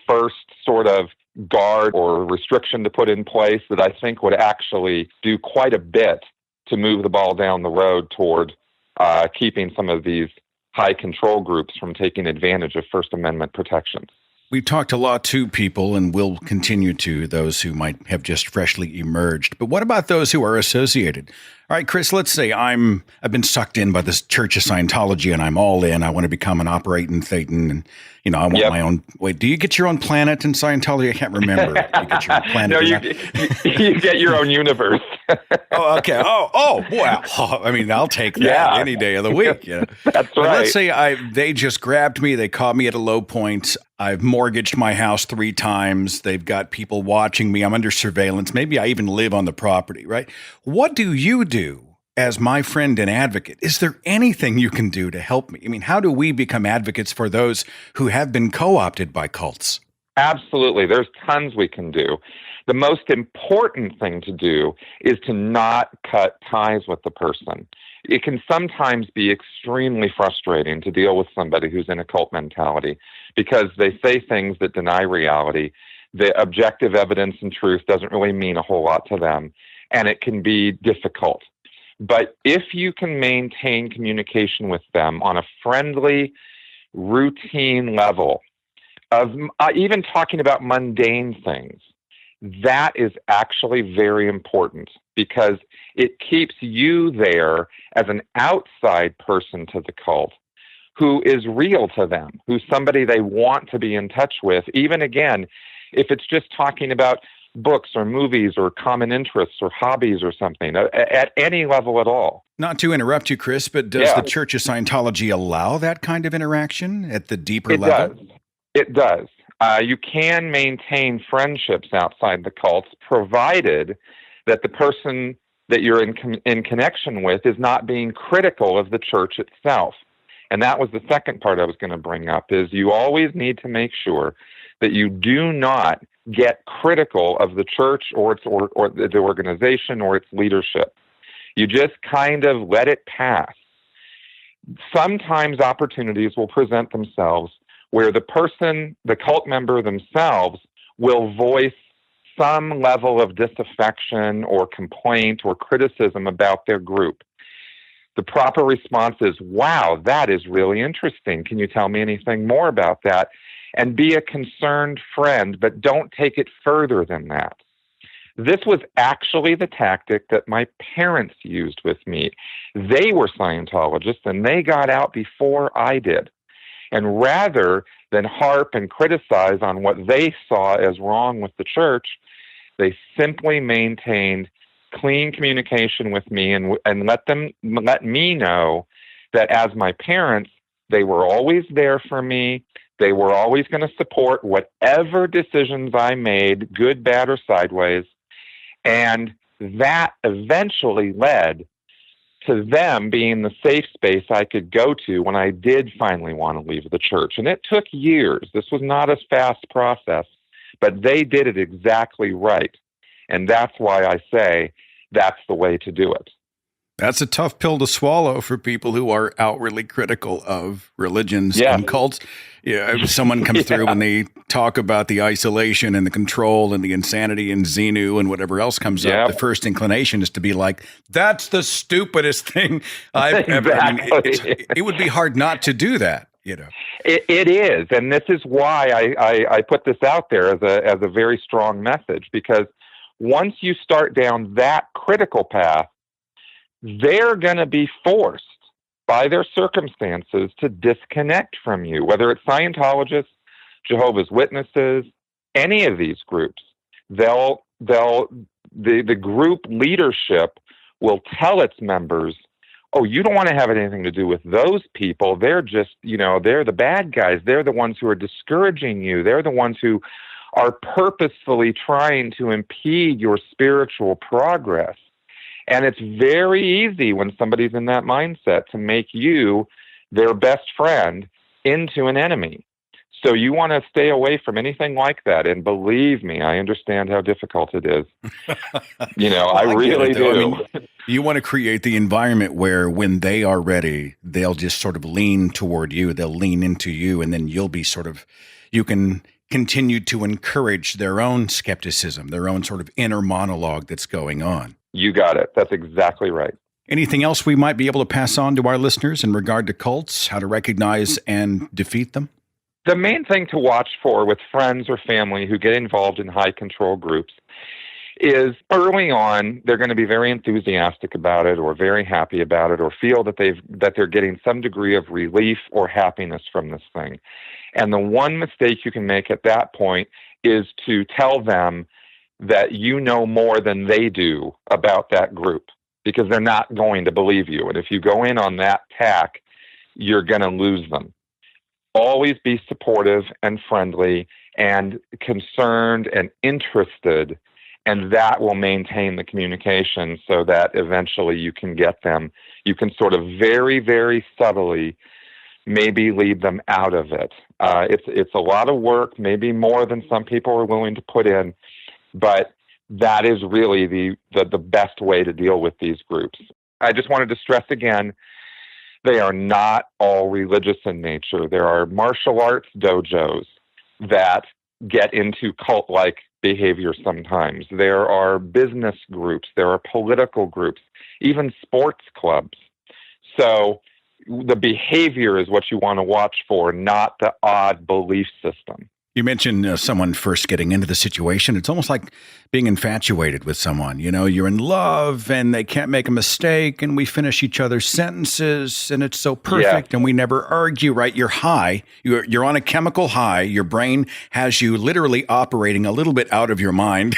L: first sort of guard or restriction to put in place that I think would actually do quite a bit to move the ball down the road toward keeping some of these high control groups from taking advantage of First Amendment protections.
G: We've talked a lot to people, and will continue to, those who might have just freshly emerged. But what about those who are associated? All right, Chris, let's say I've been sucked in by this Church of Scientology, and I'm all in. I want to become an operating Thetan, and I want my own. Wait, do you get your own planet in Scientology? I can't remember. Do you get your own planet?
L: No, you get your own universe.
G: Oh, okay. Oh, wow. Oh, I mean, I'll take that any day of the week.
L: That's right.
G: Let's say they just grabbed me. They caught me at a low point. I've mortgaged my house 3 times. They've got people watching me. I'm under surveillance. Maybe I even live on the property, right? What do you do as my friend and advocate? Is there anything you can do to help me? I mean, how do we become advocates for those who have been co-opted by cults?
L: Absolutely. There's tons we can do. The most important thing to do is to not cut ties with the person. It can sometimes be extremely frustrating to deal with somebody who's in a cult mentality because they say things that deny reality. The objective evidence and truth doesn't really mean a whole lot to them, and it can be difficult. But if you can maintain communication with them on a friendly, routine level of even talking about mundane things, that is actually very important because it keeps you there as an outside person to the cult who is real to them, who's somebody they want to be in touch with, even again, if it's just talking about books or movies or common interests or hobbies or something, at any level at all.
G: Not to interrupt you, Chris, but does the Church of Scientology allow that kind of interaction at the deeper level?
L: It does. You can maintain friendships outside the cults, provided that the person that you're in connection with is not being critical of the church itself. And that was the second part I was going to bring up, is you always need to make sure that you do not get critical of the church or the organization or its leadership. You just kind of let it pass. Sometimes opportunities will present themselves where the person, the cult member themselves, will voice some level of disaffection or complaint or criticism about their group. The proper response is, wow, that is really interesting. Can you tell me anything more about that? And be a concerned friend, but don't take it further than that. This was actually the tactic that my parents used with me. They were Scientologists, and they got out before I did. And rather than harp and criticize on what they saw as wrong with the church, they simply maintained clean communication with me and let me know that as my parents, they were always there for me. They were always going to support whatever decisions I made, good, bad, or sideways. And that eventually led to them being the safe space I could go to when I did finally want to leave the church. And it took years. This was not a fast process, but they did it exactly right. And that's why I say that's the way to do it.
G: That's a tough pill to swallow for people who are outwardly critical of religions and cults. If someone comes through and they talk about the isolation and the control and the insanity and Xenu and whatever else comes up, the first inclination is to be like, that's the stupidest thing I've ever. I mean, it would be hard not to do that.
L: It is, and this is why I put this out there as a very strong message, because once you start down that critical path, they're going to be forced by their circumstances to disconnect from you, whether it's Scientologists, Jehovah's Witnesses, any of these groups. The group leadership will tell its members, oh, you don't want to have anything to do with those people. They're just, they're the bad guys. They're the ones who are discouraging you. They're the ones who are purposefully trying to impede your spiritual progress. And it's very easy when somebody's in that mindset to make you, their best friend, into an enemy. So you want to stay away from anything like that. And believe me, I understand how difficult it is. I really do.
G: I mean, you want to create the environment where when they are ready, they'll just sort of lean toward you. They'll lean into you. And then you'll be you can continue to encourage their own skepticism, their own sort of inner monologue that's going on.
L: You got it. That's exactly right.
G: Anything else we might be able to pass on to our listeners in regard to cults, how to recognize and defeat them?
L: The main thing to watch for with friends or family who get involved in high control groups is early on, they're going to be very enthusiastic about it or very happy about it or feel that they're getting some degree of relief or happiness from this thing. And the one mistake you can make at that point is to tell them that you know more than they do about that group, because they're not going to believe you. And if you go in on that tack, you're going to lose them. Always be supportive and friendly and concerned and interested, and that will maintain the communication so that eventually you can get them. You can sort of very, very subtly maybe lead them out of it. It's a lot of work, maybe more than some people are willing to put in, but that is really the best way to deal with these groups. I just wanted to stress again, they are not all religious in nature. There are martial arts dojos that get into cult-like behavior sometimes. There are business groups. There are political groups, even sports clubs. So the behavior is what you want to watch for, not the odd belief system.
G: You mentioned someone first getting into the situation. It's almost like being infatuated with someone. You know, you're in love and they can't make a mistake and we finish each other's sentences and it's so perfect and we never argue, right? You're high. You're on a chemical high. Your brain has you literally operating a little bit out of your mind.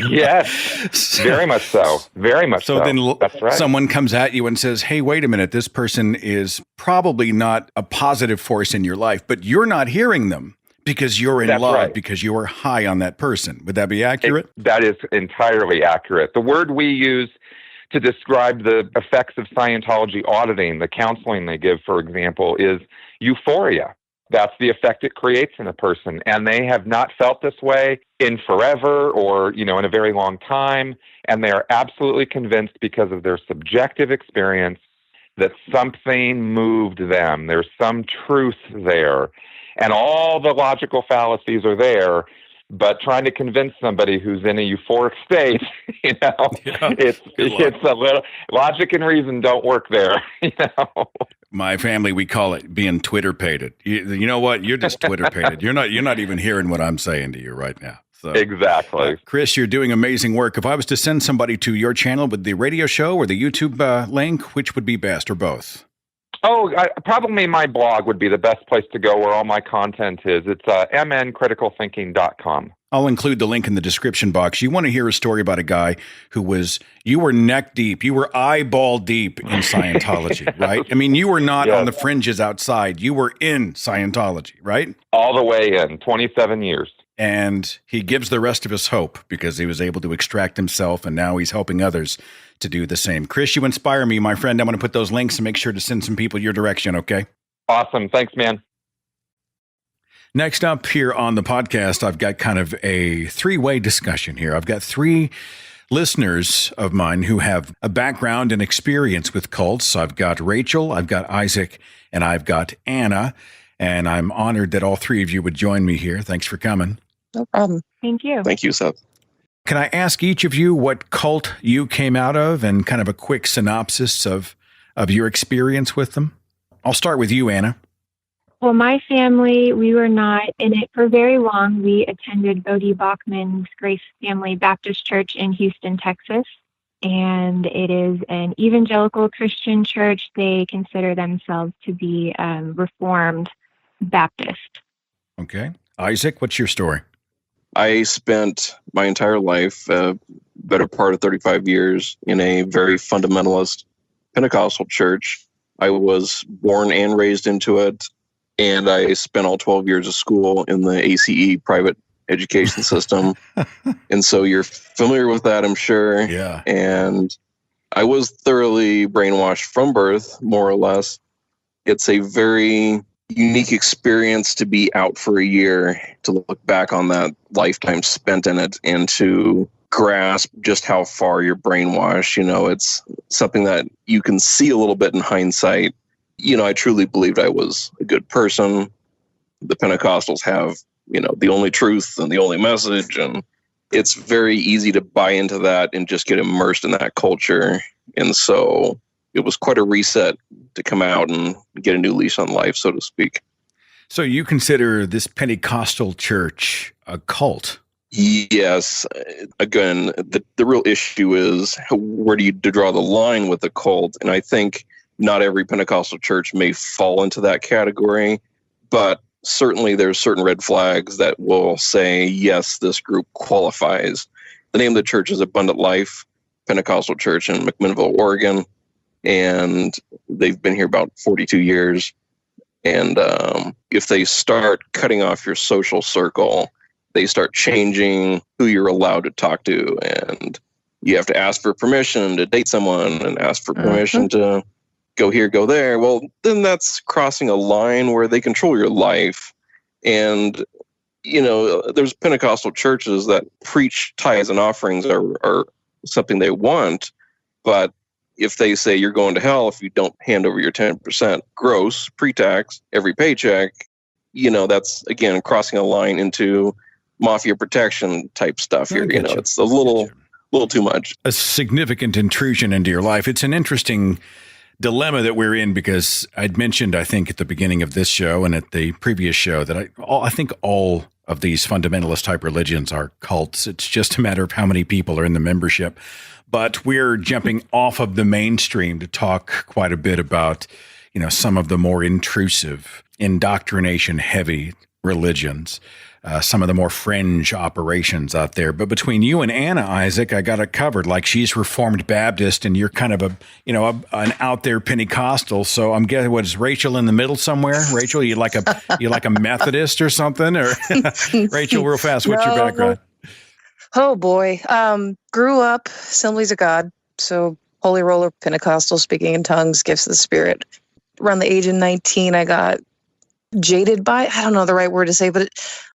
L: Yes, very much so. Very much so.
G: So then
L: that's right.
G: Someone comes at you and says, hey, wait a minute, this person is probably not a positive force in your life, but you're not hearing them. Because you're in love, right. Because you are high on that person. Would that be accurate?
L: That is entirely accurate. The word we use to describe the effects of Scientology auditing, the counseling they give, for example, is euphoria. That's the effect it creates in a person. And they have not felt this way in forever or, in a very long time. And they are absolutely convinced because of their subjective experience that something moved them. There's some truth there. And all the logical fallacies are there, but trying to convince somebody who's in a euphoric state, it's a little logic and reason don't work there.
G: My family, we call it being Twitter-pated. You know what? You're just Twitter-pated. You're not even hearing what I'm saying to you right now. So,
L: exactly.
G: Chris, you're doing amazing work. If I was to send somebody to your channel with the radio show or the YouTube link, which would be best, or both?
L: Oh, probably my blog would be the best place to go where all my content is. It's mncriticalthinking.com.
G: I'll include the link in the description box. You want to hear a story about a guy you were neck deep, you were eyeball deep in Scientology, right? I mean, you were not on the fringes outside. You were in Scientology, right?
L: All the way in, 27 years.
G: And he gives the rest of us hope because he was able to extract himself, and now he's helping others to do the same. Chris, you inspire me, my friend. I'm going to put those links and make sure to send some people your direction, okay?
L: Awesome. Thanks, man.
G: Next up here on the podcast, I've got kind of a three-way discussion here. I've got three listeners of mine who have a background and experience with cults. I've got Rachel, I've got Isaac, and I've got Anna. And I'm honored that all three of you would join me here. Thanks for coming.
M: No problem.
N: Thank you.
M: Thank you, Seth.
G: Can I ask each of you what cult you came out of and kind of a quick synopsis of your experience with them? I'll start with you, Anna.
N: Well, my family, we were not in it for very long. We attended Bodie Bachman's Grace Family Baptist Church in Houston, Texas. And it is an evangelical Christian church. They consider themselves to be Reformed Baptist.
G: Okay. Isaac, what's your story?
M: I spent my entire life, better part of 35 years, in a very fundamentalist Pentecostal church. I was born and raised into it, and I spent all 12 years of school in the ACE private education system. And so you're familiar with that, I'm sure.
G: Yeah.
M: And I was thoroughly brainwashed from birth, more or less. It's a very unique experience to be out for a year, to look back on that lifetime spent in it and to grasp just how far you're brainwashed. It's something that you can see a little bit in hindsight. I truly believed I was a good person. The Pentecostals have, the only truth and the only message. And it's very easy to buy into that and just get immersed in that culture. And so it was quite a reset to come out and get a new lease on life, so to speak.
G: So you consider this Pentecostal church a cult?
M: Yes. Again, the real issue is where do you draw the line with a cult? And I think not every Pentecostal church may fall into that category, but certainly there's certain red flags that will say, yes, this group qualifies. The name of the church is Abundant Life Pentecostal Church in McMinnville, Oregon, and they've been here about 42 years. And if they start cutting off your social circle, they start changing who you're allowed to talk to, and you have to ask for permission to date someone and ask for permission to go here, go there. Well, then that's crossing a line where they control your life. And, you know, there's Pentecostal churches that preach tithes and offerings are something they want. But if they say you're going to hell if you don't hand over your 10% gross pre-tax every paycheck, you know, that's, again, crossing a line into mafia protection type stuff here. You know, it's a little too much.
G: A significant intrusion into your life. It's an interesting dilemma that we're in, because I'd mentioned, I think, at the beginning of this show and at the previous show that I think all of these fundamentalist type religions are cults. It's just a matter of how many people are in the membership. But we're jumping off of the mainstream to talk quite a bit about, you know, some of the more intrusive, indoctrination heavy religions. Some of the more fringe operations out there. But between you and Anna, Isaac, I got it covered. Like, she's Reformed Baptist and you're kind of an out there Pentecostal. So I'm guessing, what is Rachel in the middle somewhere? Rachel, you like a Methodist or something? Or Rachel, real fast, what's your background?
O: Oh boy. Grew up Assemblies of God. So Holy Roller, Pentecostal, speaking in tongues, gifts of the Spirit. Around the age of 19, I got jaded by, I don't know the right word to say, but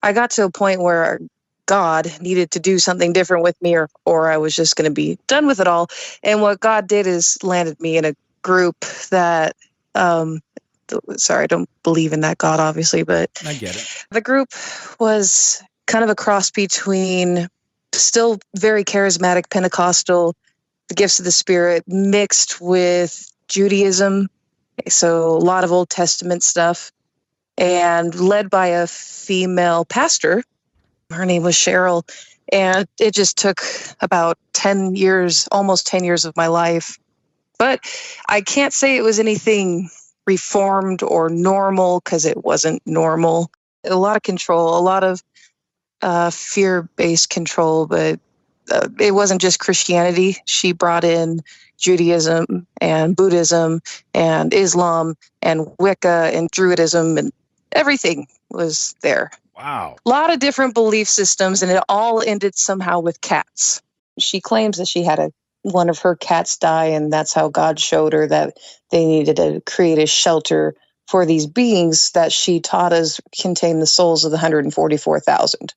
O: I got to a point where God needed to do something different with me, or I was just going to be done with it all. And what God did is landed me in a group that, sorry, I don't believe in that God, obviously, but
G: I get it.
O: The group was kind of a cross between still very charismatic Pentecostal, the gifts of the Spirit, mixed with Judaism. So a lot of Old Testament stuff. And led by a female pastor. Her name was Cheryl. And it just took about 10 years, almost 10 years of my life. But I can't say it was anything reformed or normal, because it wasn't normal. A lot of control, a lot of fear-based control, but it wasn't just Christianity. She brought in Judaism and Buddhism and Islam and Wicca and Druidism, and everything was there.
G: Wow.
O: A lot of different belief systems, and it all ended somehow with cats. She claims that she had one of her cats die, and that's how God showed her that they needed to create a shelter for these beings that she taught us contain the souls of the 144,000.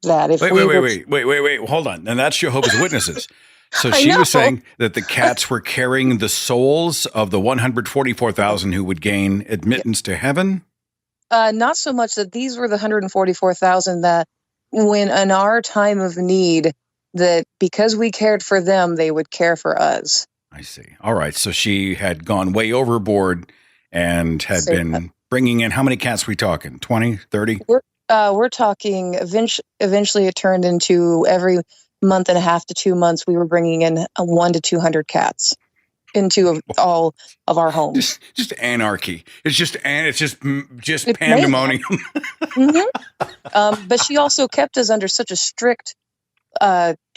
O: That if
G: wait, hold on. And that's Jehovah's Witnesses. So she was saying that the cats were carrying the souls of the 144,000 who would gain admittance to heaven?
O: Not so much that these were the 144,000 that when in our time of need, that because we cared for them, they would care for us.
G: I see. All right. So she had gone way overboard and had been bringing in, how many cats we talking? 20, 30?
O: We're talking, eventually it turned into every month and a half to 2 months, we were bringing in 100 to 200 cats into all of our homes.
G: Just anarchy. It's just pandemonium.
O: But she also kept us under such a strict,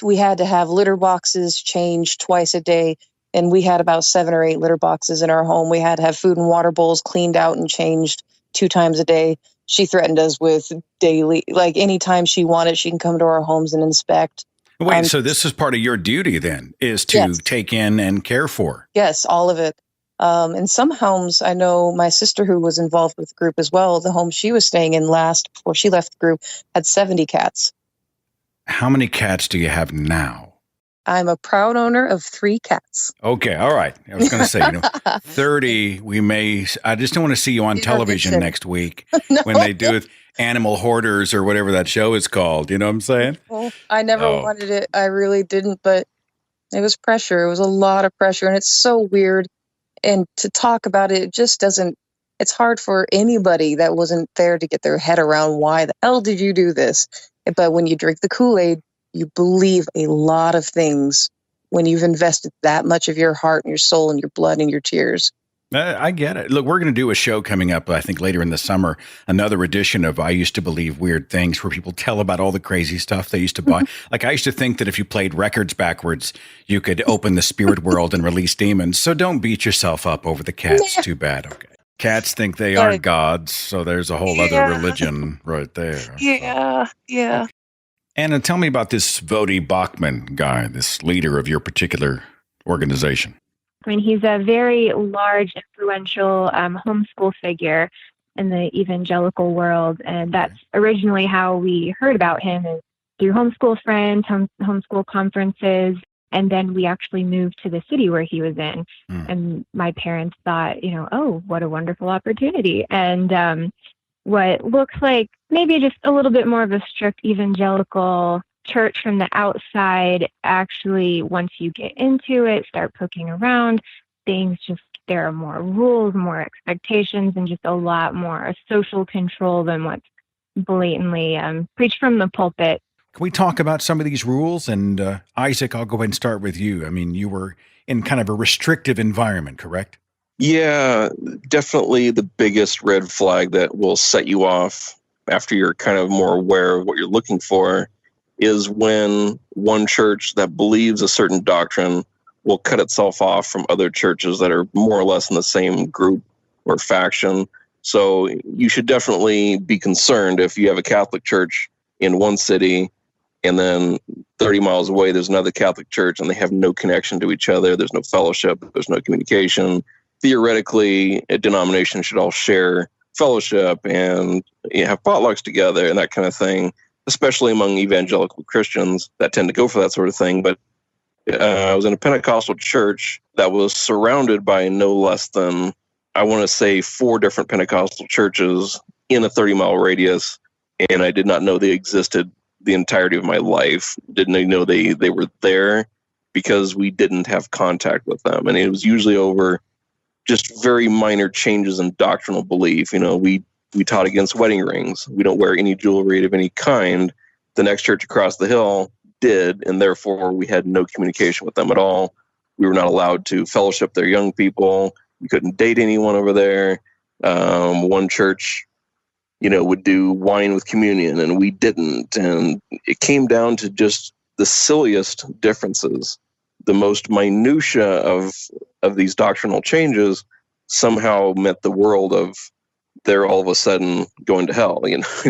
O: we had to have litter boxes changed twice a day. And we had about 7 or 8 litter boxes in our home. We had to have food and water bowls cleaned out and changed 2 times a day. She threatened us with daily, like anytime she wanted, she can come to our homes and inspect.
G: Wait, so this is part of your duty then, is to take in and care for?
O: Yes, all of it. In some homes, I know my sister, who was involved with the group as well, the home she was staying in last before she left the group had 70 cats.
G: How many cats do you have now?
O: I'm a proud owner of 3 cats.
G: Okay, all right. I was going to say, 30, I just don't want to see you on television next week when they do Animal Hoarders or whatever that show is called. You know what I'm saying?
O: Well, I never wanted it. I really didn't, but it was pressure. It was a lot of pressure, and it's so weird. And to talk about it, it just doesn't, it's hard for anybody that wasn't there to get their head around why the hell did you do this? But when you drink the Kool-Aid, you believe a lot of things when you've invested that much of your heart and your soul and your blood and your tears.
G: I get it. Look, we're going to do a show coming up, I think, later in the summer, another edition of I Used to Believe Weird Things, where people tell about all the crazy stuff they used to buy. Like, I used to think that if you played records backwards, you could open the spirit world and release demons. So don't beat yourself up over the cats. Too bad. Okay. Cats think they are gods, so there's a whole other religion right there.
O: Yeah.
G: Anna, tell me about this Vodi Bachman guy, this leader of your particular organization.
N: I mean, he's a very large, influential homeschool figure in the evangelical world, and that's originally how we heard about him, is through homeschool friends, homeschool conferences, and then we actually moved to the city where he was in, and my parents thought, oh, what a wonderful opportunity, and what looks like maybe just a little bit more of a strict evangelical church from the outside, actually, once you get into it, start poking around, there are more rules, more expectations, and just a lot more social control than what's blatantly preached from the pulpit.
G: Can we talk about some of these rules? And Isaac, I'll go ahead and start with you. I mean, you were in kind of a restrictive environment, correct?
M: Yeah, definitely the biggest red flag that will set you off after you're kind of more aware of what you're looking for is when one church that believes a certain doctrine will cut itself off from other churches that are more or less in the same group or faction. So you should definitely be concerned if you have a Catholic church in one city and then 30 miles away there's another Catholic church and they have no connection to each other. There's no fellowship. There's no communication. Theoretically, a denomination should all share fellowship and have potlucks together and that kind of thing, especially among evangelical Christians that tend to go for that sort of thing. But I was in a Pentecostal church that was surrounded by no less than, I want to say, 4 different Pentecostal churches in a 30-mile radius, and I did not know they existed the entirety of my life. Didn't even know they were there because we didn't have contact with them. And it was usually over just very minor changes in doctrinal belief. We taught against wedding rings. We don't wear any jewelry of any kind. The next church across the hill did, and therefore we had no communication with them at all. We were not allowed to fellowship their young people. We couldn't date anyone over there. One church, would do wine with communion, and we didn't. And it came down to just the silliest differences. The most minutia of these doctrinal changes somehow meant the world of they're all of a sudden going to hell.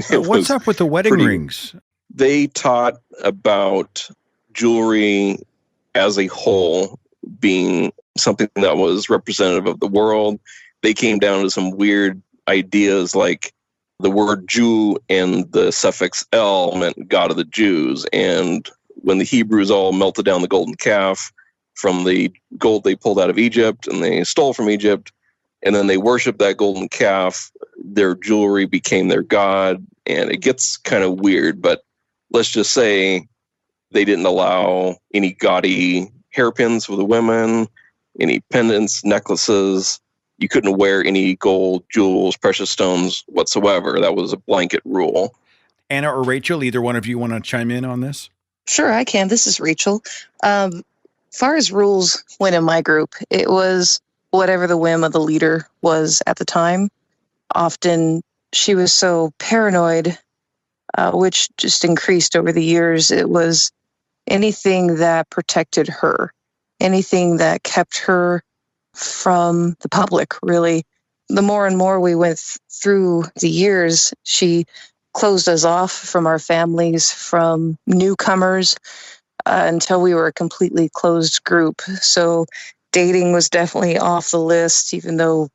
G: What's up with the wedding rings?
M: They taught about jewelry as a whole being something that was representative of the world. They came down to some weird ideas like the word Jew and the suffix El meant God of the Jews. And when the Hebrews all melted down the golden calf from the gold they pulled out of Egypt and they stole from Egypt, and then they worshiped that golden calf, their jewelry became their god. And it gets kind of weird, but let's just say they didn't allow any gaudy hairpins for the women, any pendants, necklaces. You couldn't wear any gold, jewels, precious stones whatsoever. That was a blanket rule.
G: Anna or Rachel, either one of you want to chime in on this?
O: Sure, I can. This is Rachel. Far as rules went in my group, it was whatever the whim of the leader was at the time. Often she was so paranoid, which just increased over the years. It was anything that protected her, anything that kept her from the public, really. The more and more we went through the years, she closed us off from our families, from newcomers, until we were a completely closed group. So dating was definitely off the list, even though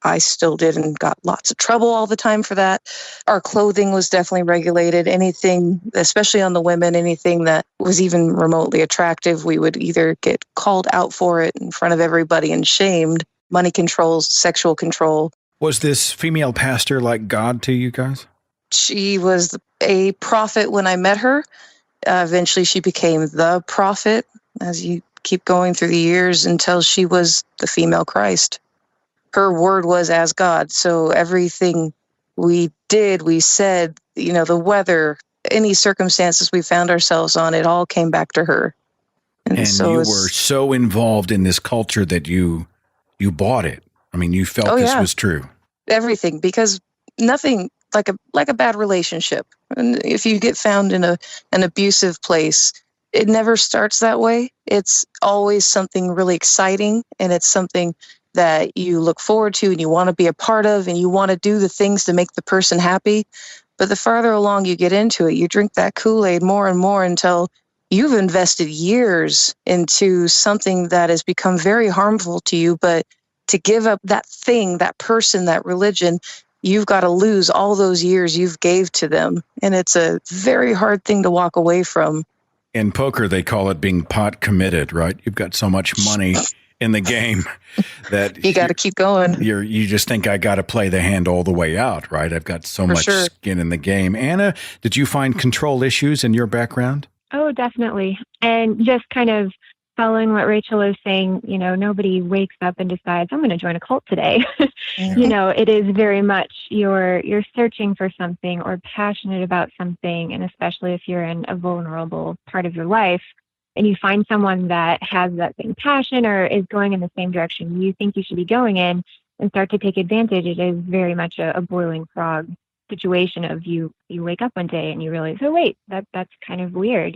O: I still did and got lots of trouble all the time for that. Our clothing was definitely regulated. Anything, especially on the women, anything that was even remotely attractive, we would either get called out for it in front of everybody and shamed. Money controls, sexual control.
G: Was this female pastor like God to you guys?
O: She was a prophet when I met her. Eventually she became the prophet as you keep going through the years until she was the female Christ. Her word was as God. So everything we did, we said, the weather, any circumstances we found ourselves on, it all came back to her.
G: And so you were so involved in this culture that you bought it. I mean, you felt this was true.
O: Everything, because nothing like a bad relationship. And if you get found in an abusive place, it never starts that way. It's always something really exciting, and it's something that you look forward to and you want to be a part of, and you want to do the things to make the person happy. But the farther along you get into it, you drink that Kool-Aid more and more until you've invested years into something that has become very harmful to you. But to give up that thing, that person, that religion, you've got to lose all those years you've gave to them. And it's a very hard thing to walk away from.
G: In poker, they call it being pot committed, right? You've got so much money in the game that
O: you got to keep going.
G: You just think, I got to play the hand all the way out, right? I've got so much skin in the game. Anna, did you find control issues in your background?
N: Oh, definitely. And just kind of following what Rachel is saying, nobody wakes up and decides, I'm going to join a cult today. It is very much you're searching for something or passionate about something. And especially if you're in a vulnerable part of your life and you find someone that has that same passion or is going in the same direction you think you should be going in and start to take advantage, it is very much a boiling frog situation of you wake up one day and you realize, oh, wait, that's kind of weird,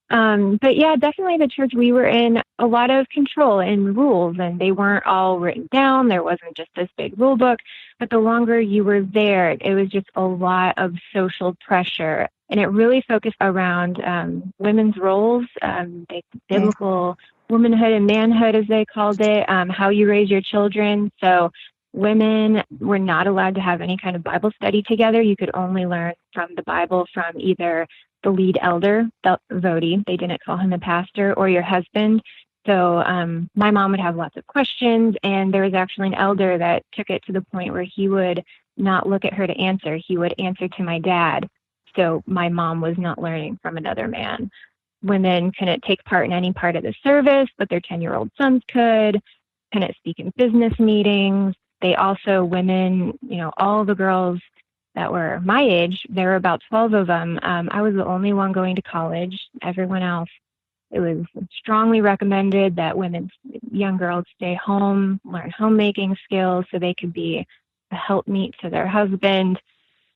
N: But yeah, definitely the church we were in, a lot of control and rules, and they weren't all written down. There wasn't just this big rule book, but the longer you were there, it was just a lot of social pressure. And it really focused around women's roles, biblical womanhood and manhood, as they called it, how you raise your children. So women were not allowed to have any kind of Bible study together. You could only learn from the Bible from either the lead elder, Vodi, they didn't call him a pastor, or your husband. So my mom would have lots of questions, and there was actually an elder that took it to the point where he would not look at her to answer. He would answer to my dad. So my mom was not learning from another man. Women couldn't take part in any part of the service, but their 10-year-old sons could, couldn't speak in business meetings. They also, women, all the girls that were my age, there were about 12 of them. I was the only one going to college. Everyone else, it was strongly recommended that young girls stay home, learn homemaking skills so they could be a helpmeet to their husband.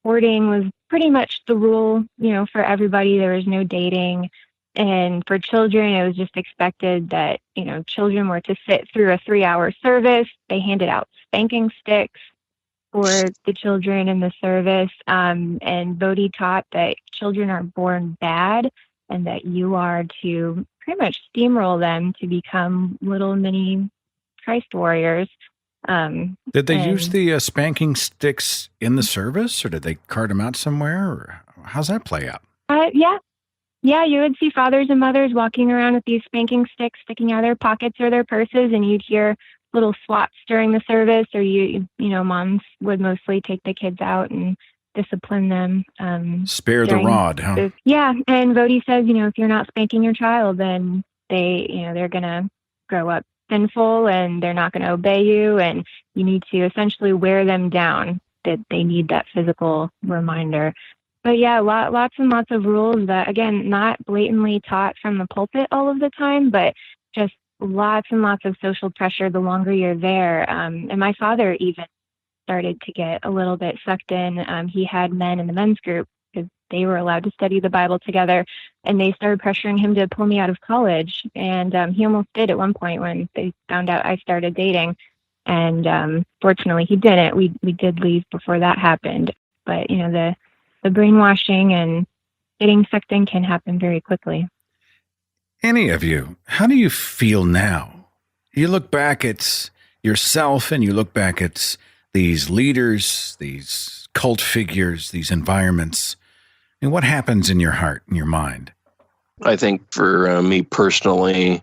N: Courting was pretty much the rule, for everybody. There was no dating. And for children, it was just expected that, children were to sit through a 3-hour service. They handed out spanking sticks for the children in the service. And Bodhi taught that children are born bad and that you are to pretty much steamroll them to become little mini Christ warriors.
G: Did they use the spanking sticks in the service, or did they cart them out somewhere? Or how's that play out?
N: Yeah, you would see fathers and mothers walking around with these spanking sticks sticking out of their pockets or their purses, and you'd hear little swats during the service, or moms would mostly take the kids out and discipline them.
G: Spare the rod, huh?
N: Yeah, and Vodi says, if you're not spanking your child, then they're gonna grow up sinful and they're not going to obey you, and you need to essentially wear them down. That they need that physical reminder. But yeah, lots and lots of rules that, again, not blatantly taught from the pulpit all of the time, but just lots and lots of social pressure the longer you're there. And my father even started to get a little bit sucked in. He had men in the men's group because they were allowed to study the Bible together, and they started pressuring him to pull me out of college. And he almost did at one point when they found out I started dating. And fortunately, he didn't. We did leave before that happened. But, the brainwashing and getting sucked in can happen very quickly.
G: Any of you, how do you feel now? You look back, it's yourself and you look back at these leaders, these cult figures, these environments, and what happens in your heart and your mind?
M: I think for me personally,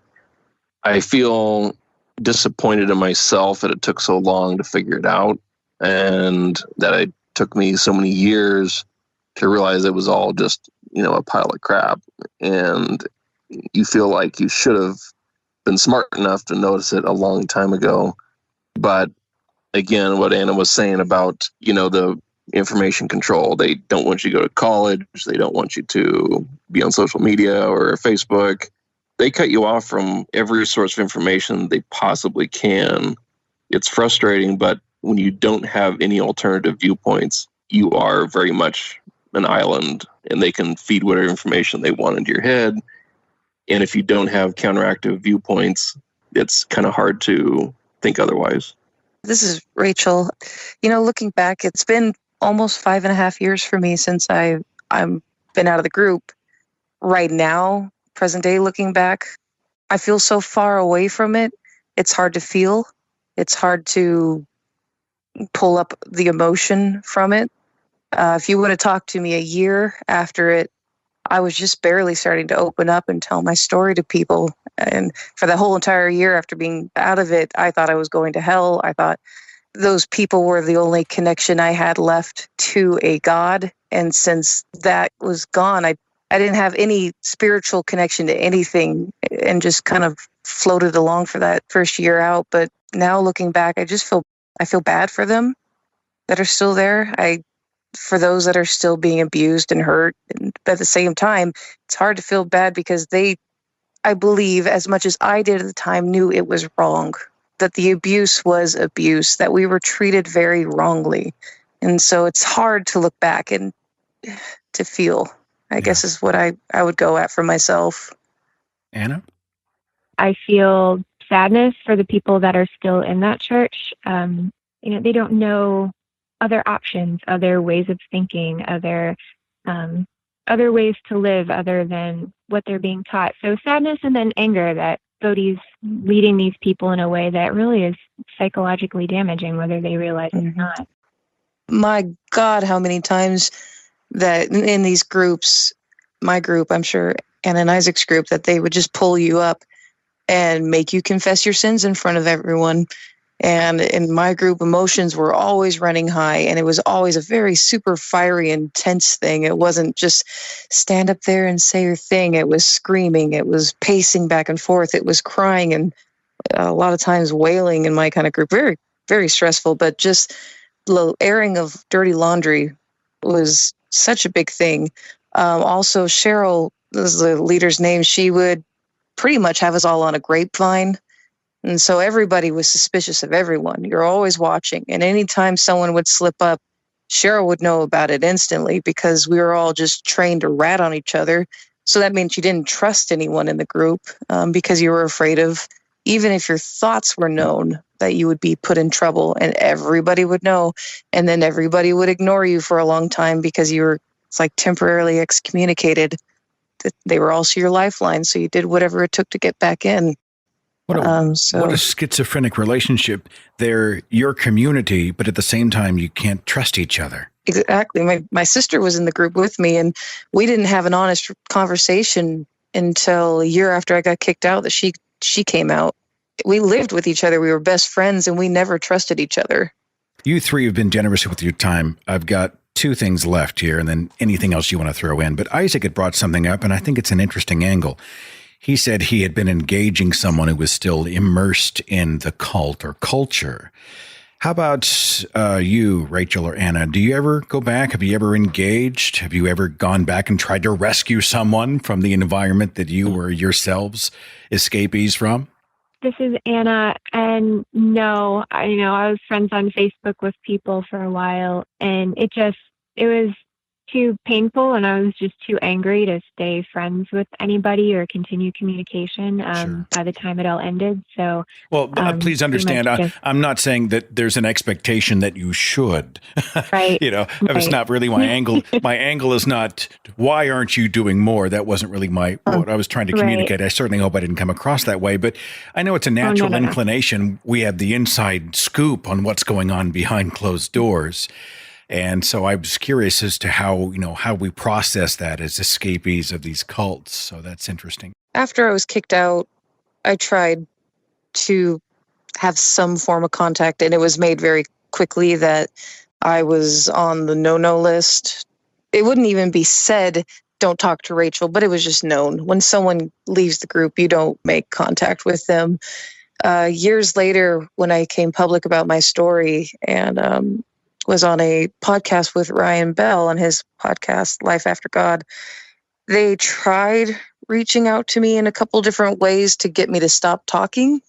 M: I feel disappointed in myself that it took so long to figure it out, and that it took me so many years to realize it was all just, a pile of crap. And you feel like you should have been smart enough to notice it a long time ago. But again, what Anna was saying about, the information control, they don't want you to go to college. They don't want you to be on social media or Facebook. They cut you off from every source of information they possibly can. It's frustrating, but when you don't have any alternative viewpoints, you are very much an island, and they can feed whatever information they want into your head. And if you don't have counteractive viewpoints, it's kind of hard to think otherwise.
O: This is Rachel. Looking back, it's been almost 5.5 years for me since I'm been out of the group. Right now, present day, looking back, I feel so far away from it. It's hard to feel. It's hard to pull up the emotion from it. If you would have talked to me a year after it, I was just barely starting to open up and tell my story to people. And for the whole entire year after being out of it, I thought I was going to hell. I thought those people were the only connection I had left to a God. And since that was gone, I didn't have any spiritual connection to anything, and just kind of floated along for that first year out. But now looking back, I feel bad for them that are still there. For those that are still being abused and hurt. But at the same time, it's hard to feel bad because I believe, as much as I did at the time, knew it was wrong, that the abuse was abuse, that we were treated very wrongly. And so it's hard to look back and to feel, I guess, is what I would go at for myself.
G: Anna?
N: I feel sadness for the people that are still in that church. They don't know other options, other ways of thinking, other ways to live other than what they're being taught. So sadness, and then anger that Bodhi's leading these people in a way that really is psychologically damaging, whether they realize it or not.
O: My God, how many times that in these groups, my group, I'm sure, Anna and Isaac's group, that they would just pull you up and make you confess your sins in front of everyone. And in my group, emotions were always running high, and it was always a very super fiery, intense thing. It wasn't just stand up there and say your thing. It was screaming. It was pacing back and forth. It was crying, and a lot of times wailing in my kind of group. Very, very stressful, but just the airing of dirty laundry was such a big thing. Also, Cheryl, this is the leader's name, she would pretty much have us all on a grapevine. And so everybody was suspicious of everyone. You're always watching. And anytime someone would slip up, Cheryl would know about it instantly, because we were all just trained to rat on each other. So that means you didn't trust anyone in the group, because you were afraid of, even if your thoughts were known, that you would be put in trouble, and everybody would know. And then everybody would ignore you for a long time because it's like temporarily excommunicated. They were also your lifeline. So you did whatever it took to get back in.
G: What a schizophrenic relationship. They're your community, but at the same time, you can't trust each other.
O: Exactly. My sister was in the group with me, and we didn't have an honest conversation until a year after I got kicked out that she came out. We lived with each other. We were best friends, and we never trusted each other.
G: You three have been generous with your time. I've got 2 things left here, and then anything else you want to throw in. But Isaac had brought something up, and I think it's an interesting angle. He said he had been engaging someone who was still immersed in the cult or culture. How about you, Rachel or Anna? Do you ever go back? Have you ever engaged? Have you ever gone back and tried to rescue someone from the environment that you were yourselves escapees from?
N: This is Anna, and no, I was friends on Facebook with people for a while, and it was too painful, and I was just too angry to stay friends with anybody or continue communication by the time it all ended. So,
G: well, please understand, I'm not saying that there's an expectation that you should.
N: Right.
G: That was not really my angle. My angle is not, why aren't you doing more? That wasn't really what I was trying to communicate. I certainly hope I didn't come across that way, but I know it's a natural inclination. We have the inside scoop on what's going on behind closed doors. And so I was curious as to how we process that as escapees of these cults. So that's interesting.
O: After I was kicked out, I tried to have some form of contact, and it was made very quickly that I was on the no-no list. It wouldn't even be said, don't talk to Rachel, but it was just known. When someone leaves the group, you don't make contact with them. Years later, when I came public about my story and was on a podcast with Ryan Bell on his podcast, Life After God, they tried reaching out to me in a couple different ways to get me to stop talking.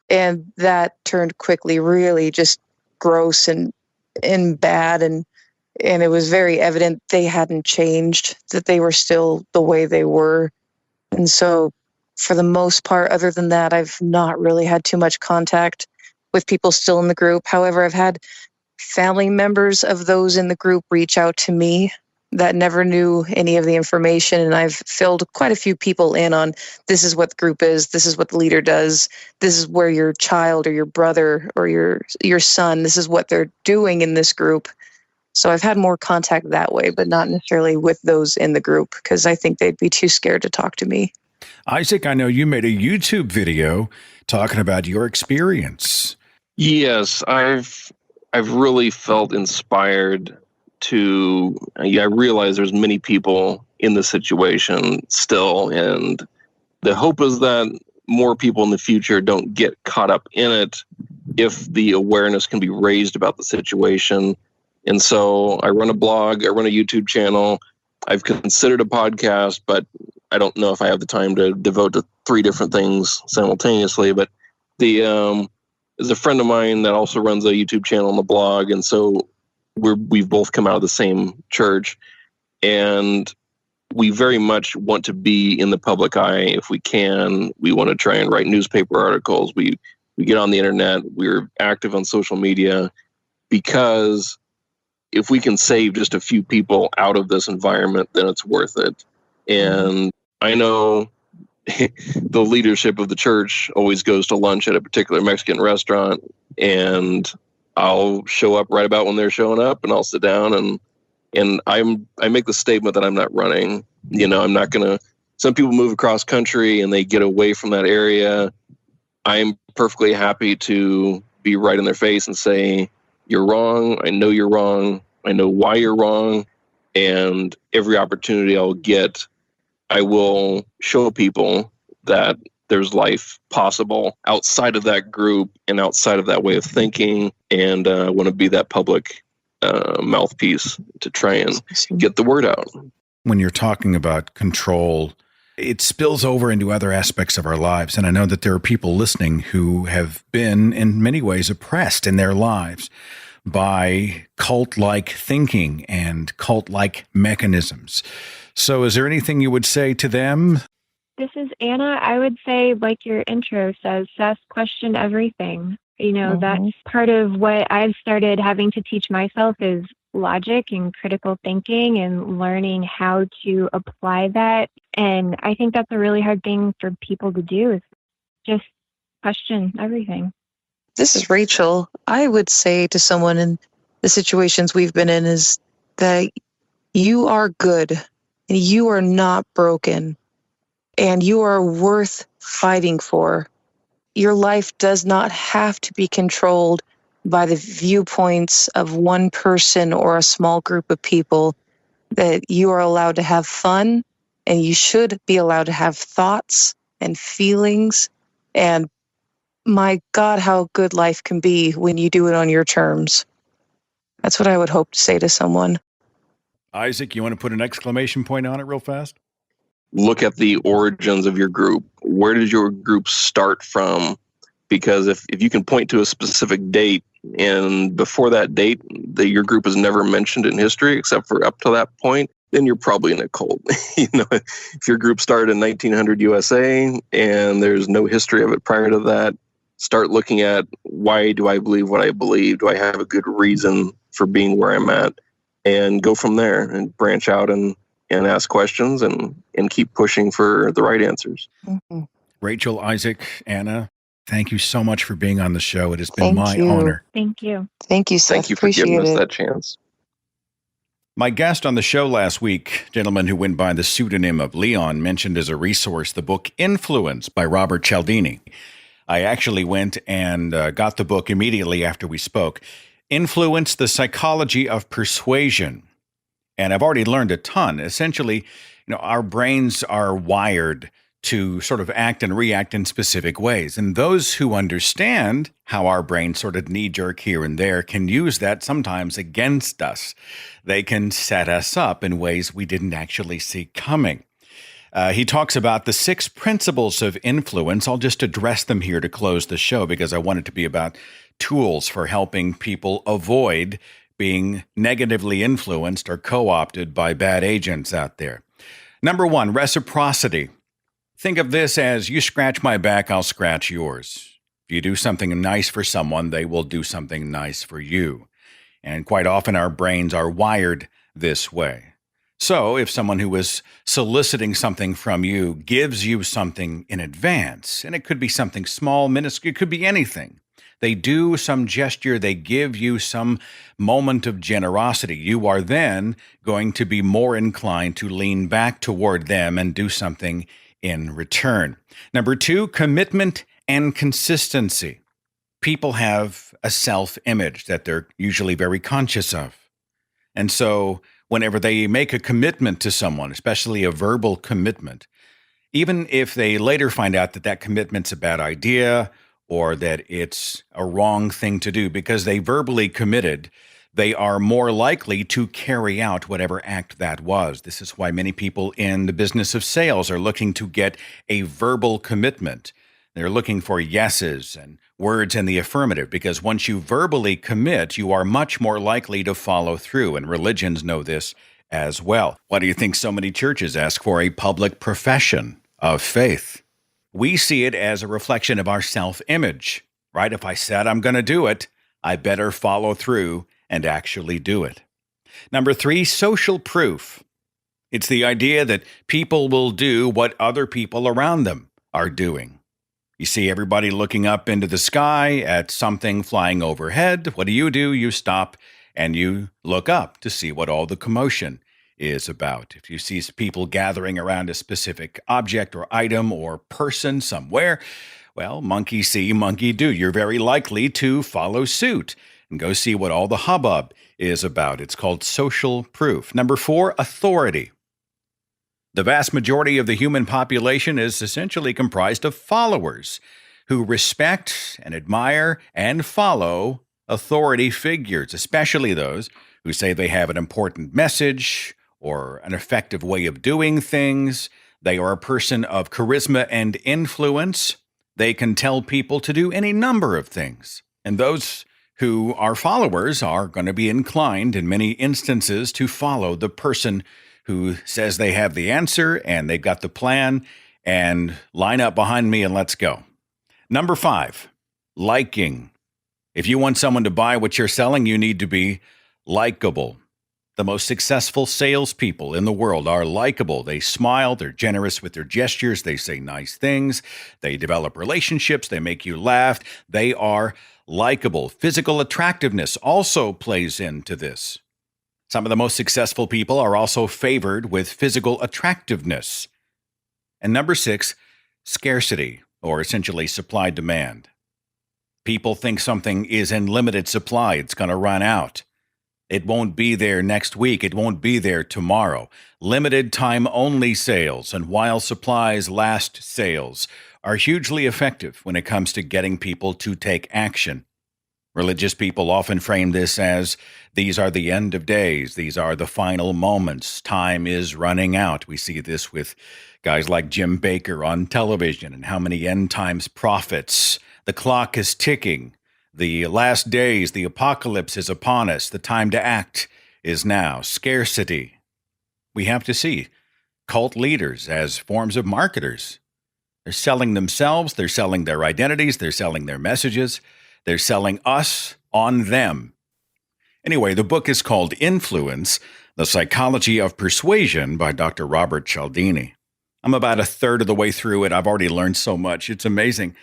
O: And that turned quickly really just gross and bad. And it was very evident they hadn't changed, that they were still the way they were. And so for the most part, other than that, I've not really had too much contact with people still in the group. However, I've had family members of those in the group reach out to me that never knew any of the information, and I've filled quite a few people in on, this is what the group is, this is what the leader does, this is where your child or your brother or your son, this is what they're doing in this group. So I've had more contact that way, but not necessarily with those in the group, because I think they'd be too scared to talk to me.
G: Isaac, I know you made a YouTube video talking about your experience.
M: Yes, I've really felt inspired to, I realize there's many people in this situation still, and the hope is that more people in the future don't get caught up in it if the awareness can be raised about the situation. And so I run a blog, I run a YouTube channel, I've considered a podcast, but I don't know if I have the time to devote to 3 different things simultaneously. But there's a friend of mine that also runs a YouTube channel and a blog, and so we've both come out of the same church, and we very much want to be in the public eye if we can. We want to try and write newspaper articles. We get on the internet. We're active on social media, because if we can save just a few people out of this environment, then it's worth it. And I know the leadership of the church always goes to lunch at a particular Mexican restaurant, and I'll show up right about when they're showing up, and I'll sit down and I make the statement that I'm not running. I'm not going to, some people move across country and they get away from that area. I'm perfectly happy to be right in their face and say, you're wrong. I know you're wrong. I know why you're wrong. And every opportunity I'll get, I will show people that there's life possible outside of that group and outside of that way of thinking, and want to be that public mouthpiece to try and get the word out.
G: When you're talking about control, it spills over into other aspects of our lives. And I know that there are people listening who have been in many ways oppressed in their lives by cult-like thinking and cult-like mechanisms. So is there anything you would say to them?
N: This is Anna. I would say, like your intro says, Seth, question everything. That's part of what I've started having to teach myself is logic and critical thinking and learning how to apply that. And I think that's a really hard thing for people to do, is just question everything.
O: This is Rachel. I would say to someone in the situations we've been in is that you are good and you are not broken and you are worth fighting for. Your life does not have to be controlled by the viewpoints of one person or a small group of people, that you are allowed to have fun and you should be allowed to have thoughts and feelings. And my God, how good life can be when you do it on your terms. That's what I would hope to say to someone.
G: Isaac, you want to put an exclamation point on it real fast?
M: Look at the origins of your group. Where did your group start from? Because if you can point to a specific date and before that date, your group is never mentioned in history except for up to that point, then you're probably in a cult. If your group started in 1900 USA and there's no history of it prior to that, start looking at, why do I believe what I believe? Do I have a good reason for being where I'm at? And go from there and branch out and ask questions and keep pushing for the right answers.
O: Mm-hmm.
G: Rachel, Isaac, Anna, thank you so much for being on the show. It has been my honor.
N: Thank you.
O: Thank you, Seth.
M: Thank you for giving us that chance.
G: My guest on the show last week, gentleman who went by the pseudonym of Leon, mentioned as a resource the book Influence by Robert Cialdini. I actually went and got the book immediately after we spoke. Influence, the Psychology of Persuasion. And I've already learned a ton. Essentially, our brains are wired to sort of act and react in specific ways. And those who understand how our brains sort of knee-jerk here and there can use that sometimes against us. They can set us up in ways we didn't actually see coming. He talks about the 6 principles of influence. I'll just address them here to close the show because I want it to be about tools for helping people avoid being negatively influenced or co-opted by bad agents out there. Number 1, reciprocity. Think of this as, you scratch my back, I'll scratch yours. If you do something nice for someone, they will do something nice for you. And quite often our brains are wired this way. So if someone who is soliciting something from you gives you something in advance, and it could be something small, minuscule, it could be anything. They do some gesture, they give you some moment of generosity. You are then going to be more inclined to lean back toward them and do something in return. Number 2, commitment and consistency. People have a self-image that they're usually very conscious of. And so whenever they make a commitment to someone, especially a verbal commitment, even if they later find out that that commitment's a bad idea or that it's a wrong thing to do, because they verbally committed, they are more likely to carry out whatever act that was. This is why many people in the business of sales are looking to get a verbal commitment. They're looking for yeses and words in the affirmative, because once you verbally commit, you are much more likely to follow through, and religions know this as well. Why do you think so many churches ask for a public profession of faith? We see it as a reflection of our self-image, right? If I said I'm going to do it, I better follow through and actually do it. Number 3, social proof. It's the idea that people will do what other people around them are doing. You see everybody looking up into the sky at something flying overhead. What do? You stop and you look up to see what all the commotion is about. If you see people gathering around a specific object or item or person somewhere, well, monkey see, monkey do. You're very likely to follow suit and go see what all the hubbub is about. It's called social proof. Number 4, authority. The vast majority of the human population is essentially comprised of followers who respect and admire and follow authority figures, especially those who say they have an important message or an effective way of doing things. They are a person of charisma and influence. They can tell people to do any number of things. And those who are followers are going to be inclined in many instances to follow the person who says they have the answer and they've got the plan, and line up behind me and let's go. Number 5, liking. If you want someone to buy what you're selling, you need to be likable. The most successful salespeople in the world are likable. They smile, they're generous with their gestures, they say nice things, they develop relationships, they make you laugh. They are likable. Physical attractiveness also plays into this. Some of the most successful people are also favored with physical attractiveness. And number 6, scarcity, or essentially supply-demand. People think something is in limited supply. It's going to run out. It won't be there next week. It won't be there tomorrow. Limited time only sales and while supplies last sales are hugely effective when it comes to getting people to take action. Religious people often frame this as, these are the end of days. These are the final moments. Time is running out. We see this with guys like Jim Bakker on television and how many end times prophets. The clock is ticking. The last days, the apocalypse is upon us. The time to act is now. Scarcity. We have to see cult leaders as forms of marketers. They're selling themselves. They're selling their identities. They're selling their messages. They're selling us on them. Anyway, the book is called Influence, The Psychology of Persuasion by Dr. Robert Cialdini. I'm about a third of the way through it. I've already learned so much. It's amazing.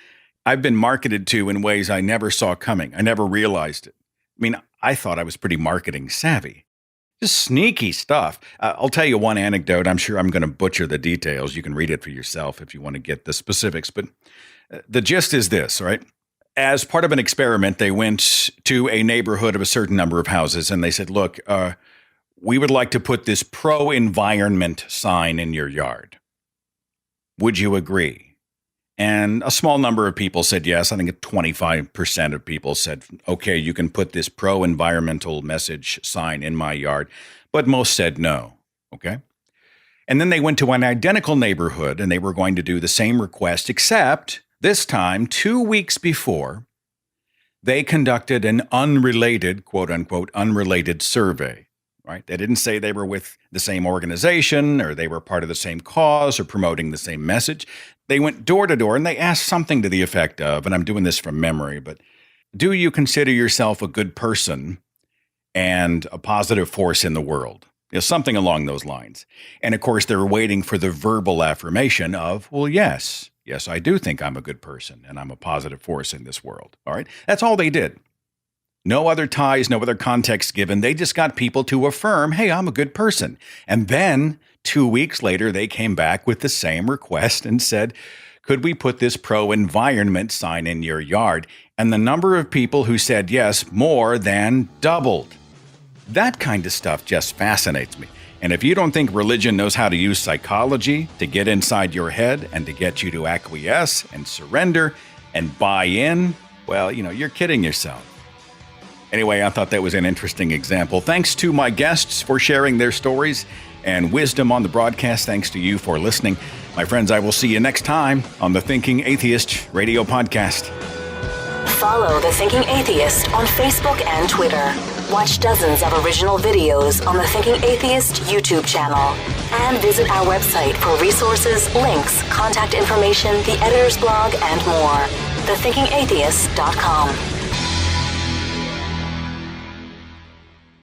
G: I've been marketed to in ways I never saw coming. I never realized it. I mean, I thought I was pretty marketing savvy. Just sneaky stuff. I'll tell you one anecdote. I'm sure I'm going to butcher the details. You can read it for yourself if you want to get the specifics. But the gist is this, right? As part of an experiment, they went to a neighborhood of a certain number of houses, and they said, look, we would like to put this pro-environment sign in your yard. Would you agree? And a small number of people said yes. I think 25% of people said, okay, you can put this pro-environmental message sign in my yard. But most said no, okay? And then they went to an identical neighborhood, and they were going to do the same request, except this time, 2 weeks before, they conducted an unrelated, quote-unquote, unrelated survey. Right? They didn't say they were with the same organization or they were part of the same cause or promoting the same message. They went door to door and they asked something to the effect of, and I'm doing this from memory, but do you consider yourself a good person and a positive force in the world? You know, something along those lines. And of course, they were waiting for the verbal affirmation of, well, yes, I do think I'm a good person and I'm a positive force in this world. All right. That's all they did. No other ties, no other context given. They just got people to affirm, hey, I'm a good person. And then 2 weeks later, they came back with the same request and said, could we put this pro-environment sign in your yard? And the number of people who said yes more than doubled. That kind of stuff just fascinates me. And if you don't think religion knows how to use psychology to get inside your head and to get you to acquiesce and surrender and buy in, well, you're kidding yourself. Anyway, I thought that was an interesting example. Thanks to my guests for sharing their stories and wisdom on the broadcast. Thanks to you for listening. My friends, I will see you next time on the Thinking Atheist Radio Podcast.
B: Follow The Thinking Atheist on Facebook and Twitter. Watch dozens of original videos on the Thinking Atheist YouTube channel. And visit our website for resources, links, contact information, the editor's blog, and more. thethinkingatheist.com.